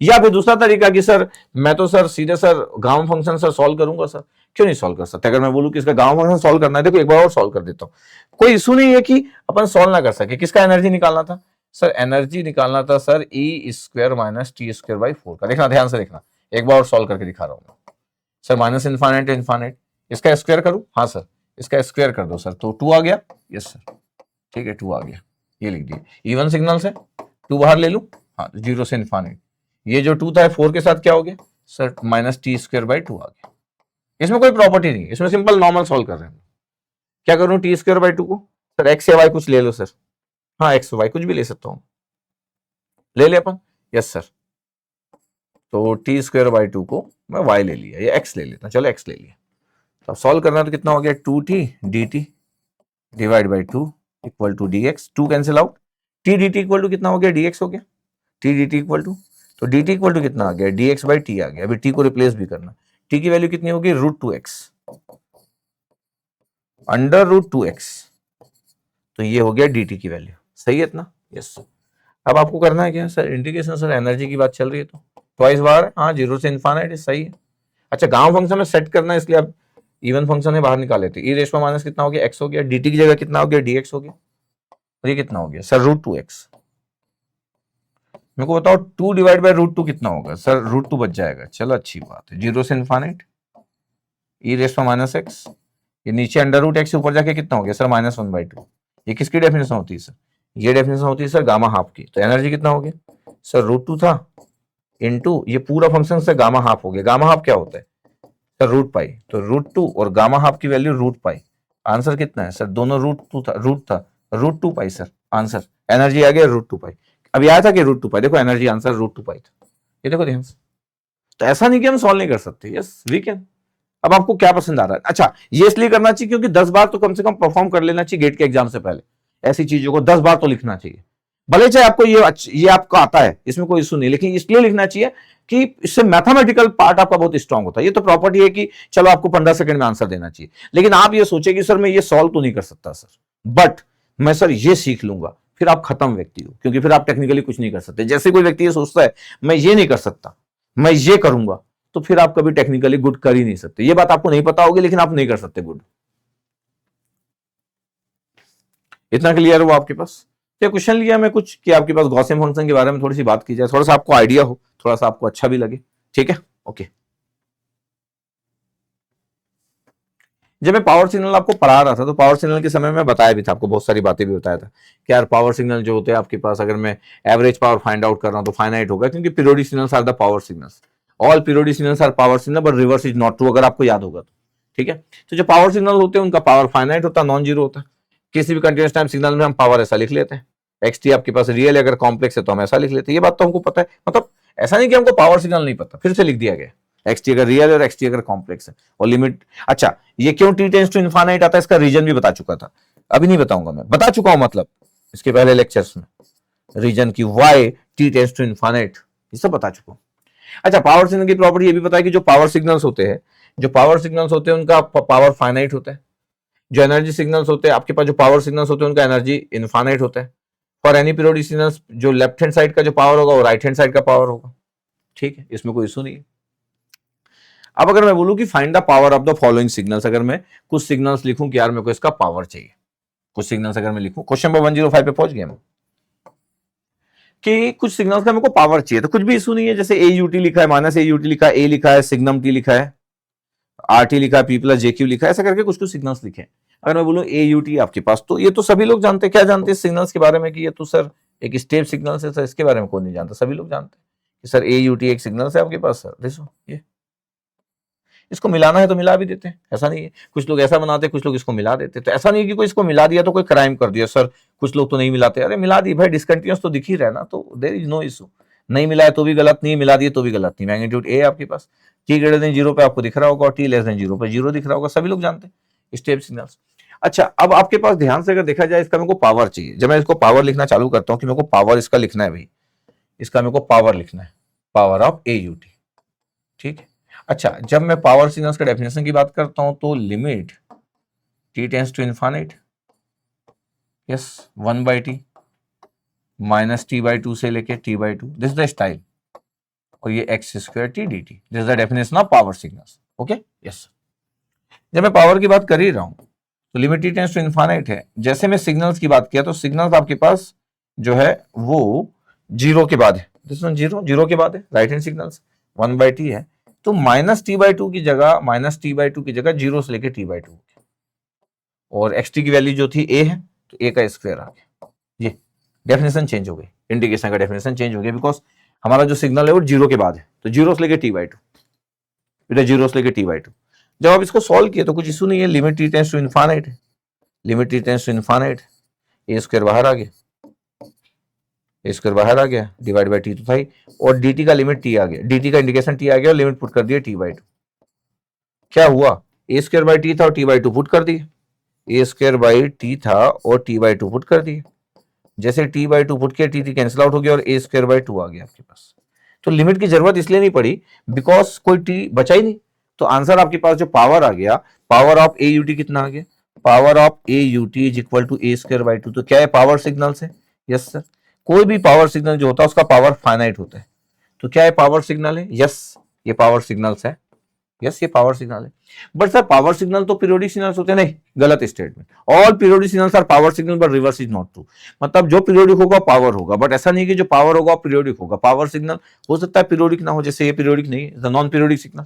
या फिर दूसरा तरीका कि सर मैं तो सर सीधे सर गांव फंक्शन सर सॉल्व करूंगा। सर क्यों नहीं सॉल्व कर सकते? अगर मैं बोलूं कि इसका गांव फंक्शन सॉल्व करना है, देखो एक बार और सॉल्व कर देता हूं, कोई इशू नहीं है कि अपन सॉल्व ना कर सके। किसका एनर्जी निकालना था सर? एनर्जी निकालना था sir E square minus T square by 4 का। देखना, ध्यान से देखना, एक बार और सॉल्व करके दिखा रहा हूं सर। माइनस इन्फाइनाइट इन्फाइनाइट, इसका स्क्वायर करूं? हाँ सर, इसका स्क्वायर कर दो सर, तो 2 आ गया। यस सर, ठीक है, 2 आ गया, ये लिख दिए। इवन सिग्नल से 2 बाहर ले लूं, हाँ, 0 से इन्फाइनाइट। ये जो 2 था 4 के साथ क्या हो गया sir? Minus T square by 2 आ गया। इसमें कोई प्रॉपर्टी नहीं, इसमें सिंपल नॉर्मल सॉल्व कर रहे हैं। क्या करूं टी स्क्वायर बाई 2 को? सर एक्स या वाई कुछ ले लो सर। हाँ, एक्स वाई कुछ भी ले सकता हूं, ले ले अपन। यस सर, तो टी स्क्वायर बाई 2 को मैं वाई ले लिया, या एक्स ले लेता, चलो एक्स ले लिया। तो अब सॉल्व करना है तो कितना हो गया? 2t dt divide by 2 equal to dx। 2 cancel out, t dt equal to कितना हो गया? dx हो गया। t dt इक्वल टू, तो dt इक्वल टू कितना आ गया? dx बाई t आ गया। अभी t को रिप्लेस भी करना, t की वैल्यू कितनी होगी? √2x अंडर √2x, तो ये हो गया dt की वैल्यू। सही है इतना? यस। अब आपको करना है क्या सर? इंटीग्रेशन सर एनर्जी की बात चल रही है तो ट्वाइस बार, हाँ, 0 से इन्फाइनाइट, सही है। अच्छा, गांव फंक्शन में सेट करना है, इसलिए आप इवन फंक्शन है बाहर निकाल लेते। ई रेस माइनस कितना हो गया? एक्स हो गया। dt की जगह कितना हो गया? dx हो गया। और ये कितना हो गया सर? √2x। मेरे को बताओ 2 डिवाइड बाई √2 कितना होगा सर? √2 बच जाएगा, चलो अच्छी बात है। 0 से इन्फाइनाइट ई रेस माइनस एक्स, ये नीचे अंडर रूट एक्स, ऊपर जाके कितना हो गया सर? -1/2। ये किसकी डेफिनेशन होती है सर? ये डेफिनेशन होती है सर गामा हाफ की। तो एनर्जी कितना हो गया सर? √2 था इनटू ये पूरा फंक्शन से गामा हाफ हो गया। गामा हाफ क्या होता है सर? √पाई। तो √2 और गामा हाफ की वैल्यू √पाई। आंसर कितना है सर? दोनों रूट था √2 पाई सर। आंसर एनर्जी आ गया √2 पाई। अभी आया था कि √2 पाई, देखो एनर्जी आंसर √2 पाई था। ये देखो ध्यान से। तो ऐसा नहीं कि हम सॉल्व नहीं कर सकते, यस वी कैन। अब आपको क्या पसंद आ रहा है? अच्छा, ये इसलिए करना चाहिए क्योंकि 10 बार तो कम से कम परफॉर्म कर लेना चाहिए गेट के एग्जाम से पहले। ऐसी चीजों को 10 बार तो लिखना चाहिए, भले चाहे आपको ये आपको आता है, इसमें कोई इशू नहीं, लेकिन इसलिए लिखना चाहिए कि इससे मैथमेटिकल पार्ट आपका बहुत स्ट्रांग होता है। ये तो प्रॉपर्टी है कि चलो आपको 15 सेकंड में आंसर देना चाहिए, लेकिन आप ये सोचे कि सर मैं ये सॉल्व तो नहीं कर सकता सर, बट मैं सर ये सीख लूंगा, फिर आप खत्म व्यक्ति हो, क्योंकि फिर आप टेक्निकली कुछ नहीं कर सकते। जैसे कोई व्यक्ति ये सोचता है मैं ये नहीं कर सकता, मैं ये करूंगा, तो फिर आप कभी टेक्निकली गुड कर ही नहीं सकते। ये बात आपको नहीं पता होगी, लेकिन आप नहीं कर सकते गुड। इतना क्लियर हो आपके पास? तो क्वेश्चन लिया मैं कुछ कि आपके पास गॉसियन फंक्शन के बारे में थोड़ी सी बात की जाए, थोड़ा सा आपको आइडिया हो, थोड़ा सा आपको अच्छा भी लगे। ठीक है, ओके। जब मैं पावर सिग्नल आपको पढ़ा रहा था तो पावर सिग्नल के समय में बताया भी था आपको, बहुत सारी बातें भी बताया था कि यार पावर सिग्नल जो होते हैं आपके पास, अगर मैं एवरेज पावर फाइंड आउट कर रहा हूं तो फाइनाइट होगा, क्योंकि periodic signals are the power signals. All periodic signals are power signal, but reverse is not true, अगर आपको याद होगा तो। ठीक है, तो जो पावर सिग्नल होते हैं उनका पावर फाइनाइट होता है, नॉन जीरो होता है। किसी भी कंटिन्यूअस टाइम सिग्नल में हम पावर ऐसा लिख लेते हैं, एक्स टी आपके पास रियल है, अगर कॉम्प्लेक्स है तो हम ऐसा लिख लेते हैं। ये बात तो हमको पता है, मतलब ऐसा नहीं कि हमको पावर सिग्नल नहीं पता, फिर से लिख दिया गया एक्स टी अगर रियल है और एक्स टी अगर कॉम्प्लेक्स है, और लिमिट। अच्छा, ये क्यों टी टेंड्स टू इनफाइनाइट आता है, इसका रीजन भी बता चुका था, अभी नहीं बताऊंगा, मैं बता चुका हूं, मतलब इसके पहले लेक्चर्स में रीजन की y t tends to infinite, ये सब बता चुका हूं। अच्छा, पावर सिग्नल की प्रॉपर्टी ये भी पता है कि जो पावर सिग्नल्स होते हैं, जो पावर सिग्नल्स होते हैं उनका पावर फाइनाइट होता है। जो एनर्जी सिग्नल्स होते हैं आपके पास, जो पावर सिग्नल्स होते हैं उनका एनर्जी इनफाइनाइट होता है। फॉर एनी पीरियोडिक सिग्नल्स जो लेफ्ट हैंड साइड का जो पावर होगा वो राइट हैंड साइड का पावर होगा। ठीक है, इसमें कोई इशू नहीं है। अब अगर मैं बोलूं कि find the power of the following signals, अगर मैं कुछ सिग्नल्स लिखूं कि यार मेरे को इसका पावर चाहिए, कुछ सिग्नल्स अगर मैं लिखूं, क्वेश्चन नंबर 105 पे पहुंच गए हम कि कुछ सिग्नल्स का मेरे को पावर चाहिए, तो कुछ भी इशू नहीं है। जैसे ए यूटी लिखा है, माइनस ए यूटी लिखा है, ए लिखा है, सिग्नम टी लिखा है, आर टी लिखा है, पी प्लस जे क्यू लिखा है, ऐसा करके कुछ कुछ सिग्नल्स लिखे हैं। अगर मैं बोलूं ए यू टी आपके पास, तो ये तो सभी लोग जानते हैं। क्या जानते हैं सिग्नल्स के बारे में कि ये तो सर एक स्टेप सिग्नल है सर, इसके बारे में कौन नहीं जानता, सभी लोग जानते हैं कि सर ए यू टी एक सिग्नल है आपके पास सर। देखो ये इसको मिलाना है तो मिला भी देते हैं, ऐसा नहीं है। कुछ लोग ऐसा बनाते हैं, कुछ लोग इसको मिला देते हैं। तो ऐसा नहीं है कि कोई इसको मिला दिया तो कोई क्राइम कर दिया सर, कुछ लोग तो नहीं मिलाते। अरे मिला दी भाई, डिसकंटिन्यूअस तो दिख ही रहा है ना, तो देयर इज नो इशू। नहीं मिलाया तो भी गलत नहीं, मिला दिए तो भी गलत नहीं। मैग्नीट्यूड ए आपके पास, टी ग्रेटर देन 0 पे आपको दिख रहा होगा और टी लेस देन 0 पे 0 दिख रहा होगा, सभी लोग जानते हैं स्टेप सिग्नल्स। अच्छा, अब आपके पास ध्यान से अगर देखा जाए, इसका मेरे को पावर चाहिए। जब मैं इसको पावर लिखना चालू करता हूं कि मेरे को पावर इसका लिखना है भाई, इसका मेरे को पावर लिखना है, power of a u T, ठीक है। अच्छा, जब मैं पावर सिग्नल्स का डेफिनेशन की बात करता हूं तो limit T tends to infinite, yes, 1/t minus t/2 से लेके t/2, this is the style, और ये x² t dt, this is the definition of power signals. Okay, yes. जब मैं पावर की बात कर ही रहा हूं तो limit T tends to infinite है। जैसे मैं सिग्नल्स की बात किया तो सिग्नल्स आपके पास जो है वो 0 के बाद है, दिस वन 0 के बाद है, राइट हैंड सिग्नल्स 1/t है। तो माइनस t/2 की जगह, माइनस t/2 की जगह 0 से लेके t/2, और xt की वैल्यू जो थी a है तो a का स्क्वायर आ गया। ये डेफिनेशन चेंज हो गई, इंटीग्रेशन का डेफिनेशन चेंज हो गया, बिकॉज हमारा जो सिग्नल है वो 0 के बाद है, तो 0 से लेके t/2, बेटा 0 से लेके t/2। जब आप इसको सॉल्व किए तो कुछ इशू नहीं है, limit T tends to infinite है, limit T tends to infinite, A square बाहर आ गया, ए स्क्वायर बाहर आ गया, डिवाइड बाय टी तो था ही, और dt का लिमिट t आ गया, dt का इंडिकेशन t आ गया और लिमिट पुट कर दिया t/2। क्या हुआ, ए स्क्वायर बाई टी था और t/2 पुट कर दिए, ए स्क्वायर बाई टी था और t/2 पुट कर दिए। जैसे t/2 पुट किया, टी कैंसिल आउट हो गया और ए स्क्वायर बाई 2 आ गया आपके पास। तो लिमिट की जरूरत इसलिए नहीं पड़ी बिकॉज कोई t बचा ही नहीं। तो आंसर आपके पास जो पावर आ गया, power of a u t कितना आ गया, power of a u t is equal to a square by 2। तो क्या है, पावर सिग्नल से, यस सर। कोई भी पावर सिग्नल जो होता है उसका पावर फाइनाइट होता है। तो क्या है, पावर सिग्नल है, यस, ये पावर सिग्नल्स है, यस, ये पावर सिग्नल है। बट सर पावर सिग्नल तो पीरियोडिक सिग्नल्स होते हैं, नहीं, गलत statement. All periodic signals are power signal but reverse is not true. मतलब जो पीरियोडिक होगा पावर होगा, बट ऐसा नहीं कि जो पावर होगा पीरियोडिक होगा। पावर सिग्नल हो सकता है पीरियोडिक ना हो, जैसे ये पीरियोडिक नहीं है, नॉन पीरियोडिक सिग्नल।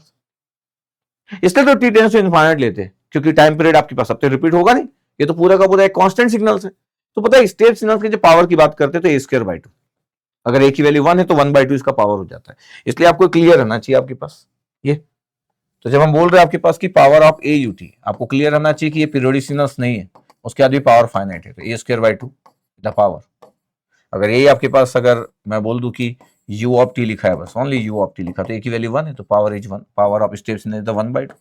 इसलिए तो टी टेंस टू इनफाइनाइट लेते हैं, क्योंकि टाइम पीरियड आपके पास अब तक रिपीट होगा नहीं, ये तो पूरा का पूरा एक कांस्टेंट सिग्नल है। तो पता है स्टेप सिग्नल की जब पावर की बात करते हैं तो ए स्क्वायर बाई 2, अगर ए की वैल्यू 1 है तो 1/2 इसका पावर हो जाता है। इसलिए आपको क्लियर रहना चाहिए आपके पास ये। तो जब हम बोल रहे हैं आपके पास की power of a u T, आपको क्लियर रहना चाहिए कि ये पीरियोडिक सिग्नल्स नहीं है, उसके बाद भी पावर फाइनाइट है, तो ए स्क्वायर बाई 2 द पावर। अगर ये आपके पास, अगर मैं बोल दूं कि u ऑफ टी लिखा है, बस ओनली u ऑफ टी लिखा, तो ए की वैल्यू 1 है तो power is 1, power of step signal is the 1/2।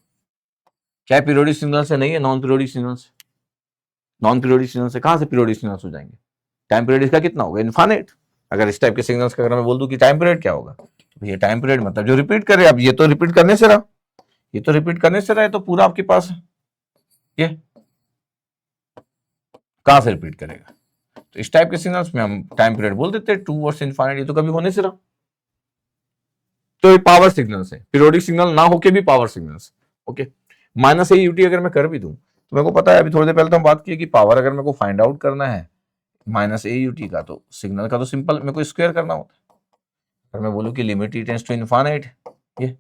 क्या है, पीरियोडिक सिग्नल से नहीं है, नॉन पीरियोडिक सिग्नल से। नॉन पीरियोडिक सिग्नल से कहां से पीरियोडिक सिग्नल्स हो जाएंगे, टाइम पीरियड इसका कितना होगा, इनफाइनाइट। अगर इस टाइप के सिग्नल्स का अगर मैं बोल दूं कि टाइम पीरियड क्या होगा, तो ये टाइम पीरियड मतलब जो रिपीट करे। अब ये तो रिपीट करने से रहा, ये तो रिपीट करने से रहा है, तो पूरा आपके पास है, ये कहां से रिपीट करेगा। तो इस टाइप के सिग्नल्स में हम टाइम पीरियड बोल देते हैं 2 वर्स इनफाइनाइट, ये तो कभी होने से रहा। तो ये पावर सिग्नल्स है, पीरियोडिक सिग्नल ना होके भी पावर सिग्नल्स। ओके, माइनस ए यूटी अगर मैं कर भी दूं तो मेरे को पता है, अभी थोड़ी देर पहले तो हम बात की कि पावर अगर मेरे को फाइंड आउट करना है माइनस ए यूटी का, तो सिग्नल का तो सिंपल मेरे को स्क्वायर करना होता है। अगर मैं बोलूं कि limit T tends to infinite, ये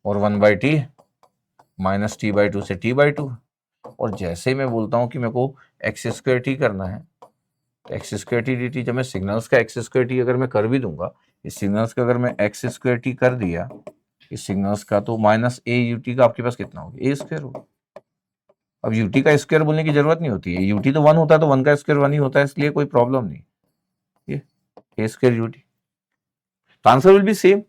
और 1/t माइनस t/2 से t/2, और जैसे मैं बोलता हूं कि मेरे को x² t करना है, तो x² t dt, जब मैं सिग्नल्स का x² t अगर मैं कर भी दूंगा, इस सिग्नल्स का अगर मैं x² t कर दिया इस सिग्नल्स का, तो माइनस ए यू टी का आपके पास कितना होगा, ए स्क्वायर होगा। अब यूटी का स्क्वायर बोलने की जरूरत नहीं होती है, यूटी तो 1 होता है तो 1 का स्क्वायर 1 ही होता है, इसलिए कोई प्रॉब्लम नहीं। ये ए स्क्वायर यूटी, तो आंसर विल बी सेम,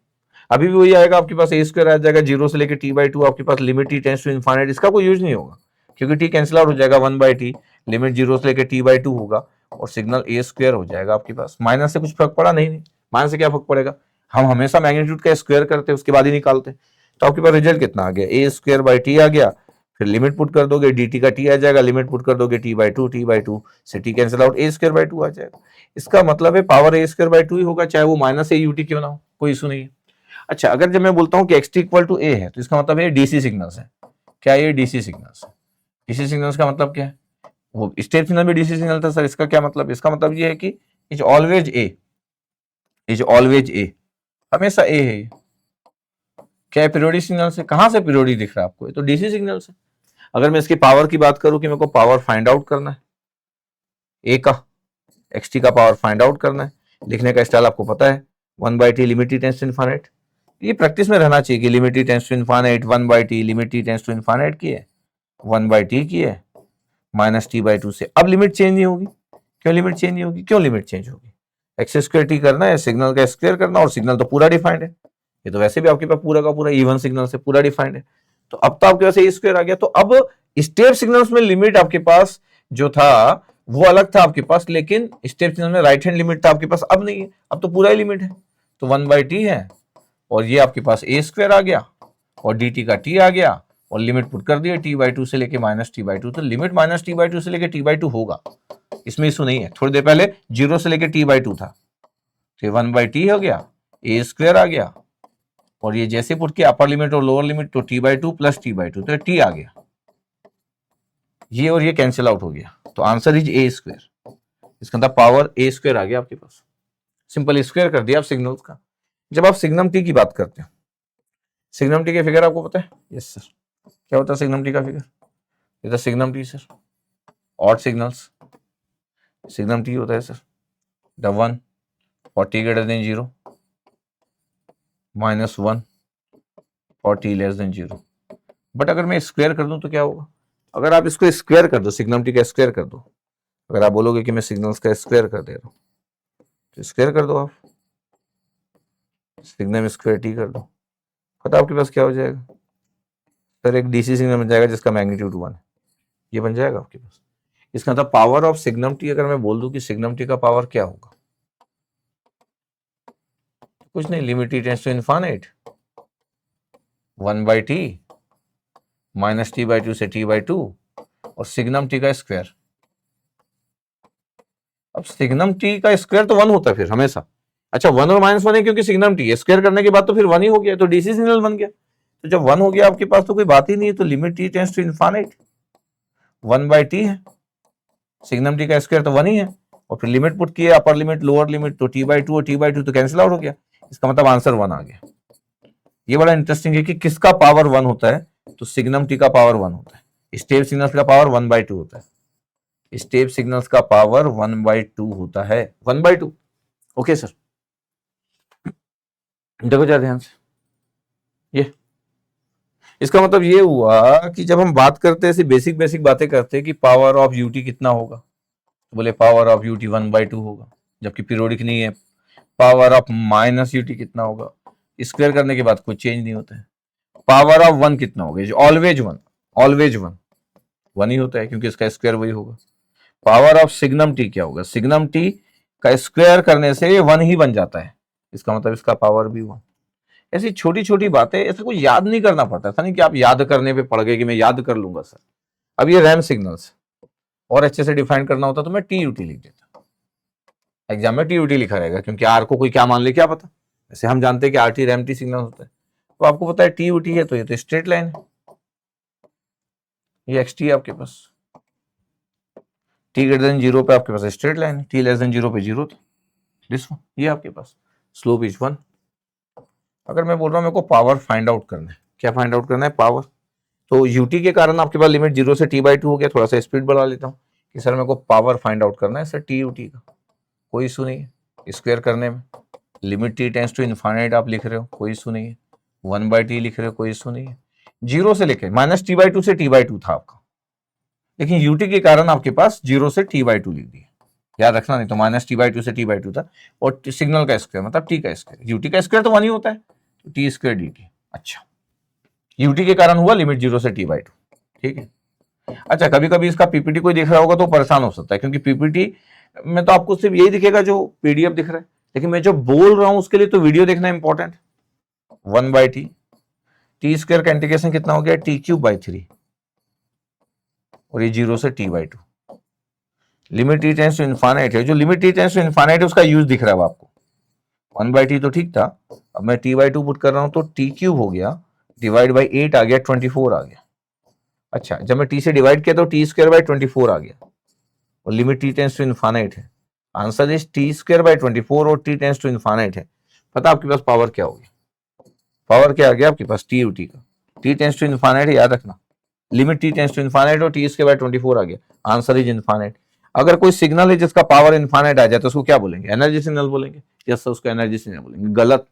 अभी भी वही आएगा आपके पास, ए स्क्वायर आ जाएगा। 0 से लेके t/2 आपके पास limit T tends to infinite, इसका कोई यूज नहीं होगा क्योंकि टी कैंसिल आउट हो जाएगा, 1/t लिमिट 0 से लेके t/2 होगा और सिग्नल ए स्क्वायर हो जाएगा आपके पास। माइनस से कुछ फर्क पड़ा नहीं, माइनस से क्या फर्क पड़ेगा, हम हमेशा मैग्नीट्यूड का स्क्वायर करते हैं उसके बाद ही निकालते हैं। तो आपके पास रिजल्ट कितना आ गया, ए स्क्वायर बाई टी आ गया, फिर लिमिट पुट कर दोगे dt का t आ जाएगा, लिमिट पुट कर दोगे t/2 से t cancel out, a square by 2 आ जाएगा। इसका मतलब है पावर a स्क्वायर बाई 2 ही होगा, चाहे वो माइनस ए यूटी क्यों ना हो, कोई इशू नहीं है। अच्छा, अगर जब मैं बोलता हूँ कि xt इक्वल टू a है, तो इसका मतलब है डीसी सिग्नल्स है। क्या ये डीसी सिग्नल्स है, डीसी सिग्नल्स का मतलब क्या है, वो स्टेप सिग्नल भी डीसी सिग्नल था सर, इसका क्या मतलब, इसका मतलब ये है कि is always a, is always a, हमेशा ए है। क्या है, पीरियोडिक सिग्नल से, कहां से पीरियोडिक दिख रहा है आपको, ये तो डीसी सिग्नल से। अगर मैं इसकी पावर की बात करूं कि मेरे को पावर फाइंड आउट करना है ए का, xt का पावर फाइंड आउट करना है, लिखने का स्टाइल आपको पता है, 1/t limit T tends to infinite, ये प्रैक्टिस में रहना चाहिए कि limit t tends to infinite 1/t, limit t tends to infinite की है 1/t की है -t/2 से। अब लिमिट चेंज नहीं होगी। क्यों लिमिट चेंज नहीं होगी? क्यों लिमिट चेंज होगी? एक्स स्क्वायर टी करना है, सिग्नल का स्क्वायर करना, और सिग्नल तो पूरा डिफाइंड है। ये तो वैसे भी आपके पास पूरा का पूरा इवन सिग्नल से पूरा डिफाइंड है। तो अब तो आपके पास ए स्क्वायर आ गया। तो अब स्टेप सिग्नल्स में लिमिट आपके पास जो था वो अलग था आपके पास, लेकिन स्टेप सिग्नल में राइट हैंड लिमिट था आपके पास, अब नहीं है। अब तो पूरा ही लिमिट है। तो 1/t है और ये आपके पास ए स्क्वायर आ गया और dt का t आ गया और लिमिट पुट कर दिया t/2 से लेके -t/2। तो लिमिट -t/2 से लेके t/2 होगा, इसमें इशू नहीं है। थोड़ी देर पहले 0 से लेके t/2 था, तो 1/t हो गया, ए स्क्वायर आ गया और ये जैसे पुट किया अपर लिमिट और लोअर लिमिट तो t/2 प्लस t/2, तो t आ गया। ये और ये कैंसिल आउट हो गया, तो आंसर इज ए स्क्वायर। इसका मतलब पावर ए स्क्वायर आ गया आपके पास। सिंपल स्क्वायर कर दिया आप सिग्नल्स का। जब आप सिग्नम टी की बात करते हो, सिग्नम टी के फिगर आपको पता है? Yes sir. क्या होता है सिग्नम टी का फिगर? ये तो signum T sir, odd signals. Signum T होता है sir the 1 for t greater than 0 -1 for t less than 0। But अगर मैं स्क्वायर कर दूं तो क्या होगा? अगर आप इसको स्क्वायर कर दो, सिग्नम टी का स्क्वायर कर दो, अगर आप बोलोगे कि मैं सिग्नल्स का स्क्वायर कर दे रहा हूं, तो स्क्वायर कर दो आप, सिग्नम स्क्वायर टी कर दो, पता आपके पास क्या हो जाएगा? सर एक डीसी सिग्नल बन जाएगा जिसका मैग्नीट्यूड 1 है। ये बन जाएगा आपके पास। इसका मतलब पावर ऑफ सिग्नम टी, अगर मैं बोल दूं कि सिग्नम टी का पावर क्या होगा, कुछ नहीं, limit t tends to infinite 1/t -t/2 से t/2 और सिग्नम टी का स्क्वायर। अब सिग्नम टी का स्क्वायर तो 1 होता है फिर हमेशा। अच्छा 1 और -1 है क्योंकि सिग्नम टी स्क्वायर करने के बाद तो फिर 1 ही हो गया, तो डीसी सिग्नल बन गया। तो जब 1 हो गया आपके पास तो कोई बात ही नहीं है। तो limit t tends to infinite 1/t है, सिग्नम टी का स्क्वायर तो 1 ही है, और फिर लिमिट पुट किए अपर लिमिट लोअर लिमिट, तो t/2 और t/2 तो कैंसिल आउट हो गया। इसका मतलब आंसर 1 आ गया। ये बड़ा इंटरेस्टिंग है कि किसका पावर 1 होता है, तो सिग्नम टी का पावर 1 होता है। स्टेप सिग्नल्स का पावर 1/2 होता है। स्टेप सिग्नल्स का पावर 1/2 होता है, 1/2। ओके सर, देखो जरा ध्यान से, ये इसका मतलब ये हुआ कि जब हम बात करते हैं ऐसी बेसिक बेसिक बातें करते हैं कि पावर ऑफ यूटी कितना होगा, तो बोले पावर ऑफ यूटी 1/2 होगा, जबकि पीरियोडिक नहीं है। पावर ऑफ माइनस यूटी कितना होगा, स्क्वायर करने के बाद कोई चेंज नहीं होता है। पावर ऑफ 1 कितना होगा, ऑलवेज 1, ऑलवेज 1 ही होता है क्योंकि इसका स्क्वायर वही होगा। पावर ऑफ सिग्नम टी क्या होगा, सिग्नम टी का स्क्वायर करने से 1 ही बन जाता है, इसका मतलब इसका पावर भी 1। ऐसी छोटी छोटी बातें, ऐसा कोई याद नहीं करना पड़ता। ऐसा नहीं कि आप याद करने पे पड़ गए कि मैं याद कर लूंगा सर। अब ये रैम सिग्नल्स और अच्छे से डिफाइन करना होता तो मैं टी यूटी लिख देता, एग्जाम में टी यूटी लिखा रहेगा, क्योंकि आर को कोई क्या मान ले क्या पता। वैसे हम जानते हैं कि R T RAM T signal होता है, तो आपको पता है टी यूटी है, तो ये तो स्ट्रेट लाइन है, ये एक्स टी है आपके पास। टी ग्रेटर देन 0 पे आपके पास स्ट्रेट लाइन है, टी लेस देन 0 पे 0 था, दिस वन, ये आपके पास स्लोप इज 1। अगर मैं बोल रहा हूँ मेरे को पावर फाइंड आउट करना है, क्या फाइंड आउट करना है, पावर, तो यूटी के कारण आपके पास लिमिट 0 से t/2 हो गया। थोड़ा सा स्पीड बढ़ा लेता हूँ कि सर मेरे को पावर फाइंड आउट करना है सर टी यूटी का, कोई इशू नहीं है स्क्वायर करने में। Limit t tends to infinite आप लिख रहे हो, कोई इशू नहीं है। 1/t लिख रहे हो, कोई इशू नहीं है। 0 से लेके -t/2 से t/2 था आपका, लेकिन यूटी के कारण आपके पास 0 से t/2 लिख दिया, याद रखना, नहीं तो -t/2 से t/2 था। और सिग्नल का स्क्वायर मतलब टी का स्क्वायर, यूटी का स्क्वायर तो 1 ही होता है, तो टी स्क्वायर dt। अच्छा, यूटी के कारण हुआ लिमिट 0 से t/2, ठीक है। अच्छा, कभी कभी इसका पीपीटी कोई देख रहा होगा तो परेशान हो सकता है, क्योंकि पीपीटी में तो आपको सिर्फ यही दिखेगा जो पीडीएफ दिख रहा है, लेकिन मैं जो बोल रहा हूं उसके लिए तो वीडियो देखना इंपॉर्टेंट। 1/t, टी स्क्वायर का इंटीग्रेशन कितना हो गया, t³/3, और ये 0 से t/2। Limit t tends to infinite है, जो limit t tends to infinite है उसका यूज दिख रहा है आपको। 1/t तो ठीक था, अब मैं t/2 पुट कर रहा हूं तो t³ हो गया, डिवाइड बाई 8 आ गया, 24 आ गया। अच्छा, जब मैं t से डिवाइड किया तो t²/24 आ गया, और limit t tends to infinite है। आंसर इज t²/24 और t टेंड्स टू इनफाइनाइट है। पता आपके पास पावर क्या होगी, पावर क्या आ गया आपके पास, टी यूटी का। टी टेंड्स टू इनफाइनाइट है, याद रखना, limit t tends to infinite और t²/24 आ गया, आंसर इज इनफाइनाइट। अगर कोई सिग्नल है जिसका पावर इनफाइनाइट आ जाए तो उसको क्या बोलेंगे, एनर्जी सिग्नल बोलेंगे। यस सर, उसको एनर्जी सिग्नल बोलेंगे, गलत।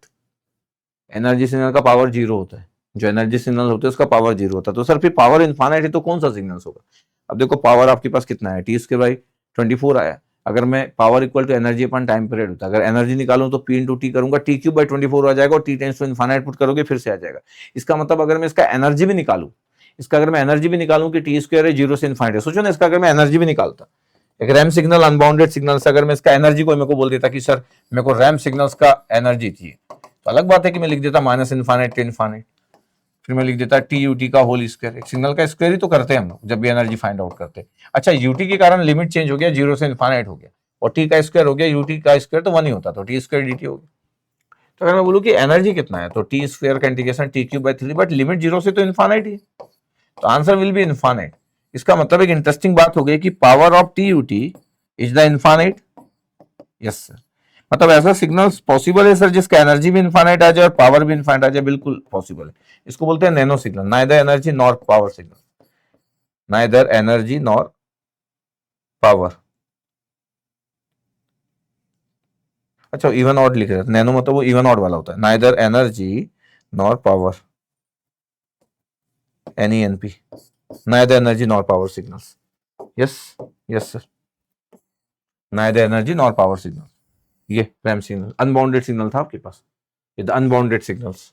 एनर्जी सिग्नल का पावर 0 होता है, जो एनर्जी सिग्नल होता है उसका पावर 0 होता है। तो सर फिर पावर इनफाइनाइट है तो कौन सा सिग्नल होगा? अब देखो पावर आपके पास कितना है, T²/24 आया। अगर मैं power equal to energy upon time period होता है, अगर एनर्जी निकालूं तो P/T करूंगा, T³/24 आ जाएगा, और T tends to infinite put करोगे फिर से आ जाएगा। इसका मतलब अगर मैं इसका एनर्जी भी निकालूं, कि T² है 0 से इनफाइनाइट है, सोचो ना इसका अगर मैं एनर्जी भी निकालता, एक रैम सिग्नल अनबाउंडेड सिग्नल से अगर मैं इसका एनर्जी को मेरे को बोल देता कि सर मेरे को रैम सिग्नल्स का एनर्जी चाहिए, तो अलग बात है कि मैं लिख देता -इनफाइनाइट टू इनफाइनाइट, फिर मैं लिख देता TUT का होल स्क्वायर। एक सिग्नल का स्क्वायर ही तो करते हैं हम लोग जब भी एनर्जी फाइंड आउट करते हैं। अच्छा, यूटी के कारण लिमिट चेंज हो गया, 0 से इनफाइनाइट हो गया, और टी का स्क्वायर हो गया, यूटी का स्क्वायर तो 1 ही होता, तो T²/dt हो गया। तो अगर मैं बोलूँ कि एनर्जी कितना है, तो T² का इंटीग्रेशन T³/3, बट लिमिट 0 से तो इनफाइनाइट ही है, तो आंसर विल बी इनफाइनाइट। इसका मतलब एक इंटरेस्टिंग बात हो गई कि power of TUT is the infinite. Yes sir, मतलब ऐसा सिग्नल पॉसिबल है सर जिसका एनर्जी भी इनफाइनाइट आ जाए और पावर भी इनफाइनाइट आ जाए, बिल्कुल पॉसिबल है। इसको बोलते हैं nano signal, neither energy nor power signal, neither energy nor power. अच्छा, इवन ऑड लिख रहे हैं, नैनो मतलब वो इवन ऑड वाला होता है, neither energy nor power, NENP, neither energy nor power signals. Yes, yes sir, neither energy nor power signal. ये रैम सिग्नल अनबाउंडेड सिग्नल था आपके पास, ये द अनबाउंडेड सिग्नल्स।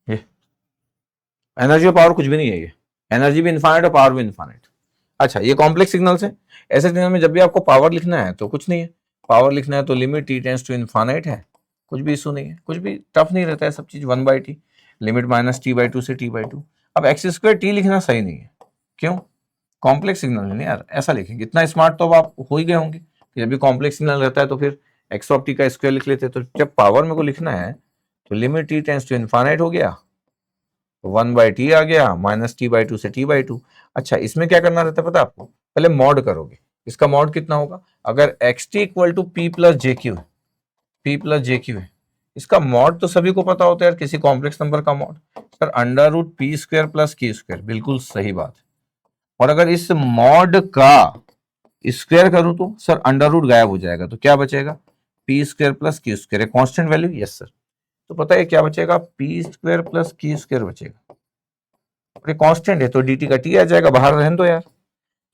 ये एनर्जी और पावर कुछ भी नहीं है, ये एनर्जी भी इनफाइनाइट और पावर भी इनफाइनाइट। अच्छा, ये कॉम्प्लेक्स सिग्नल्स हैं। ऐसे सिग्नल में जब भी आपको पावर लिखना है तो कुछ नहीं है, पावर लिखना है तो limit T tends to infinite है, कुछ भी इशू नहीं है, कुछ भी टफ नहीं रहता है, सब चीज 1/T, लिमिट -T/2 से T/2। अब x² लिखना सही नहीं है, क्यों? कॉम्प्लेक्स सिग्नल है ना यार, ऐसा लिखेंगे। इतना स्मार्ट तो अब आप हो ही गए होंगे कि जब भी कॉम्प्लेक्स सिग्नल रहता है तो फिर x(t) का स्क्वायर लिख लेते हैं। तो जब पावर मेरे को लिखना है तो limit T tends to infinite हो गया, 1/T आ गया, -T/2 से T/2। अच्छा, इसमें क्या करना रहता है पता है आपको? पहले मॉड करोगे, इसका मॉड कितना होगा? अगर xt इक्वल टू P+jq है, P+jq है, इसका मॉड तो सभी को पता होता है यार, किसी कॉम्प्लेक्स नंबर का मॉड, सर √P² + Q², बिल्कुल सही बात। और अगर इस मॉड का स्क्वायर करूं तो सर अंडर रूट गायब हो जाएगा, तो क्या बचेगा? P² + Q², constant value. Yes sir, तो पता है क्या बचेगा? P² + Q² बचेगा, कांस्टेंट है तो dt का t आ जाएगा, बाहर रहने दो यार।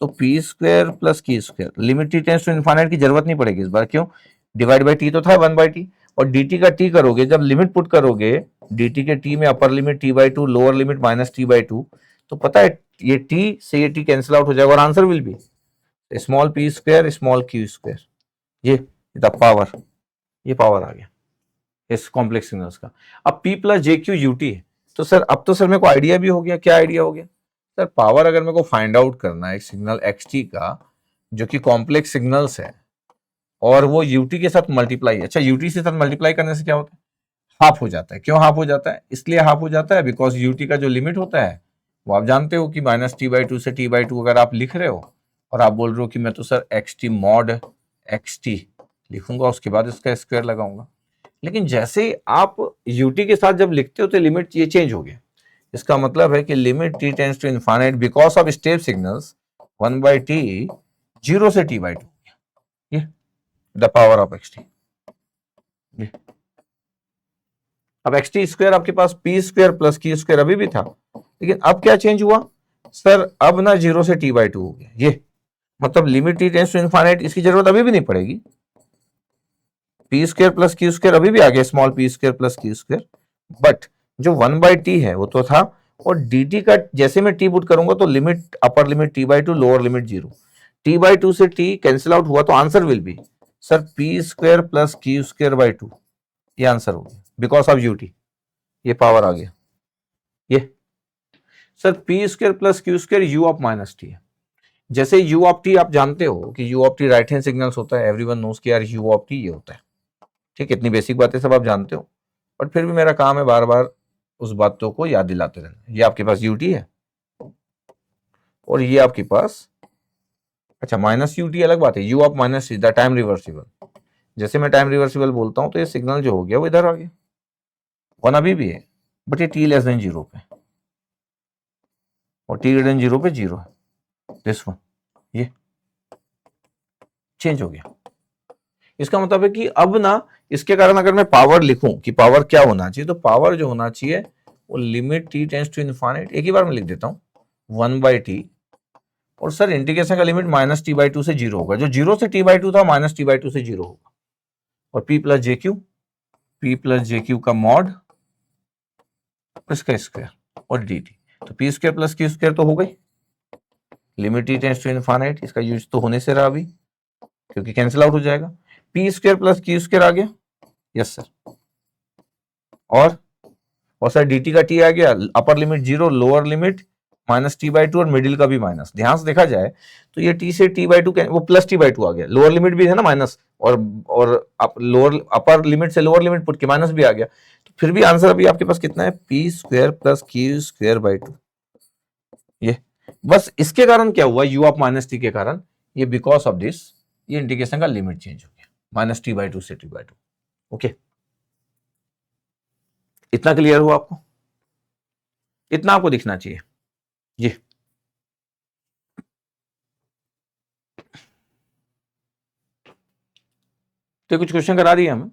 तो P² + Q², limit T tends to infinite की जरूरत नहीं पड़ेगी इस बार, क्यों? डिवाइड बाई टी तो था 1/T, और dt का t करोगे, जब लिमिट पुट करोगे dt के t में upper limit T/2, lower limit -T/2, तो पता है ये t से ये t कैंसिल आउट हो जाएगा और answer will be small P² small Q²। ये द पावर, ये पावर आ गया इस कॉम्प्लेक्स सिग्नल्स का। अब P+jq ut है, तो सर अब तो सर मेरे को आइडिया भी हो गया। क्या आइडिया हो गया? सर पावर अगर मेरे को फाइंड आउट करना है एक सिग्नल xt का जो कि कॉम्प्लेक्स सिग्नल्स है और वो ut के साथ मल्टीप्लाई। अच्छा, ut के साथ मल्टीप्लाई करने से क्या होता है? हाफ हो जाता है। क्यों हाफ हो जाता है? इसलिए हाफ हो जाता है बिकॉज ut का जो लिमिट होता है वो आप जानते हो कि -T/2 से T/2 अगर आप लिख रहे हो और आप बोल रहे हो कि मैं तो सर xt mod xt लिखूंगा, उसके बाद इसका स्क्वायर लगाऊंगा। लेकिन जैसे ही आप ut के साथ जब लिखते हो तो लिमिट ये चेंज हो गया। इसका मतलब है कि limit T tends to infinite because of step signals 1/T 0 से T/2, ये द पावर ऑफ xt। अब xt² आपके पास P² + Q² अभी भी था, लेकिन अब क्या चेंज हुआ? सर अब ना 0 से T/2 हो गया, ये मतलब limit T tends to infinite, इसकी जरूरत अभी भी नहीं पड़ेगी। P² + Q² अभी भी आ गया, स्मॉल P² + Q², बट जो 1/T है वो तो था, और dt का जैसे मैं t पुट करूंगा तो limit upper limit T/2 lower limit 0, T/2 से t कैंसिल आउट हुआ, तो answer will be sir P² + Q²/2, ये आंसर हो गया बिकॉज ऑफ ut। ये पावर आ गया। ये sir P² + Q² u of -t है। जैसे u ऑफ t आप जानते हो कि u of t right hand signals होता है, एवरीवन नोस कि यार u ऑफ t ये होता है, ठीक है, इतनी बेसिक बातें सब आप जानते हो, बट फिर भी मेरा काम है बार बार उस बातों को याद दिलाते रहना। ये आपके पास ut है और ये आपके पास, अच्छा -ut अलग बात है, u of -t the time reversible. जैसे मैं टाइम रिवर्सिबल बोलता हूं तो ये सिग्नल जो हो गया वो इधर आ गया, वन अभी भी है बट ये t 0 पे, और t 0 पे 0 है, दिस वन, ये चेंज हो गया। इसका मतलब है कि अब ना इसके कारण अगर मैं पावर लिखूं कि पावर क्या होना चाहिए, तो पावर जो होना चाहिए वो limit t tends to infinite, एक ही बार में लिख देता हूं 1/t, और सर इंटीग्रेशन का लिमिट -t/2 से 0 होगा, जो 0 से t/2 था -t/2 से 0 होगा, और p प्लस जे क्यू का मॉड इसका स्क्वायर और dt, तो p square plus q square तो हो गई, limit t tends to infinite, इसका यूज तो होने से रहा अभी क्योंकि कैंसिल आउट हो जाएगा, p square plus q square आ गया, यस सर, और सर dt का t आ गया, upper limit 0, lower limit -t/2 और मिडिल का भी माइनस, ध्यान से देखा जाए तो ये t से t/2 वो प्लस t/2 आ गया, लोअर लिमिट भी है ना माइनस, और लोअर अपर लिमिट से लोअर लिमिट पुट के माइनस भी आ गया, तो फिर भी आंसर अभी आपके पास कितना है, p square plus q square by 2। ये बस इसके कारण क्या हुआ, u ऑफ -t के कारण, ये बिकॉज ऑफ दिस, ये इंटीग्रेशन का लिमिट चेंज हो गया -t/2 से t/2। ओके, इतना क्लियर हुआ आपको, इतना आपको दिखना चाहिए। ये तो कुछ क्वेश्चन करा दिए हमें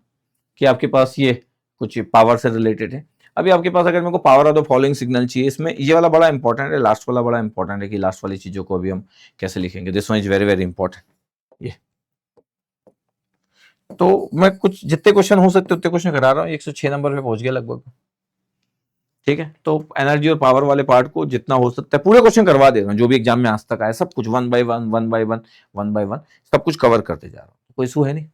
कि आपके पास ये कुछ पावर से रिलेटेड है। अभी आपके पास अगर मेरे को power of the following signal चाहिए, इसमें ये वाला बड़ा इंपॉर्टेंट है, लास्ट वाला बड़ा इंपॉर्टेंट है कि लास्ट वाली चीजों को अभी हम कैसे लिखेंगे, this one is very very important. ये तो मैं कुछ जितने क्वेश्चन हो सकते उतने क्वेश्चन करा रहा हूँ, 106 नंबर पे पहुंच गया लगभग, ठीक है। तो एनर्जी और पावर वाले पार्ट को जितना हो सकता है पूरे क्वेश्चन करवा दे रहा हूँ, जो भी एग्जाम में आज तक आया सब कुछ 1 बाय 1 1 बाय 1 1 बाय 1 सब कुछ कवर करते जा रहा हूँ, कोई इशू है नहीं,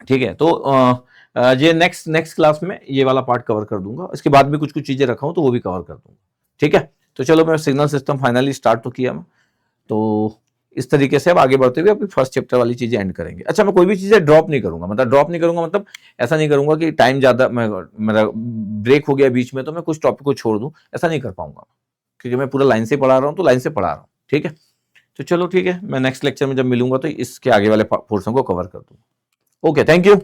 ठीक है। तो ये नेक्स्ट क्लास में ये वाला पार्ट कवर कर दूंगा, इसके बाद भी कुछ कुछ चीजें रखा हूं तो वो भी कवर कर दूंगा, ठीक है। तो चलो मैं सिग्नल सिस्टम फाइनली स्टार्ट तो किया मैं, तो इस तरीके से अब आगे बढ़ते हुए अभी फर्स्ट चैप्टर वाली चीजें एंड करेंगे। अच्छा, मैं कोई भी चीजें ड्रॉप नहीं करूंगा, मतलब ऐसा नहीं करूंगा कि टाइम ज्यादा मेरा ब्रेक हो गया बीच में तो मैं कुछ टॉपिक को छोड़ दूं, ऐसा नहीं कर पाऊंगा क्योंकि मैं पूरा लाइन से पढ़ा रहा हूँ, तो लाइन से पढ़ा रहा हूँ, ठीक है। तो चलो ठीक है, मैं नेक्स्ट लेक्चर में जब मिलूंगा तो इसके आगे वाले पोर्शन को कवर कर दूंगा। Okay, thank you.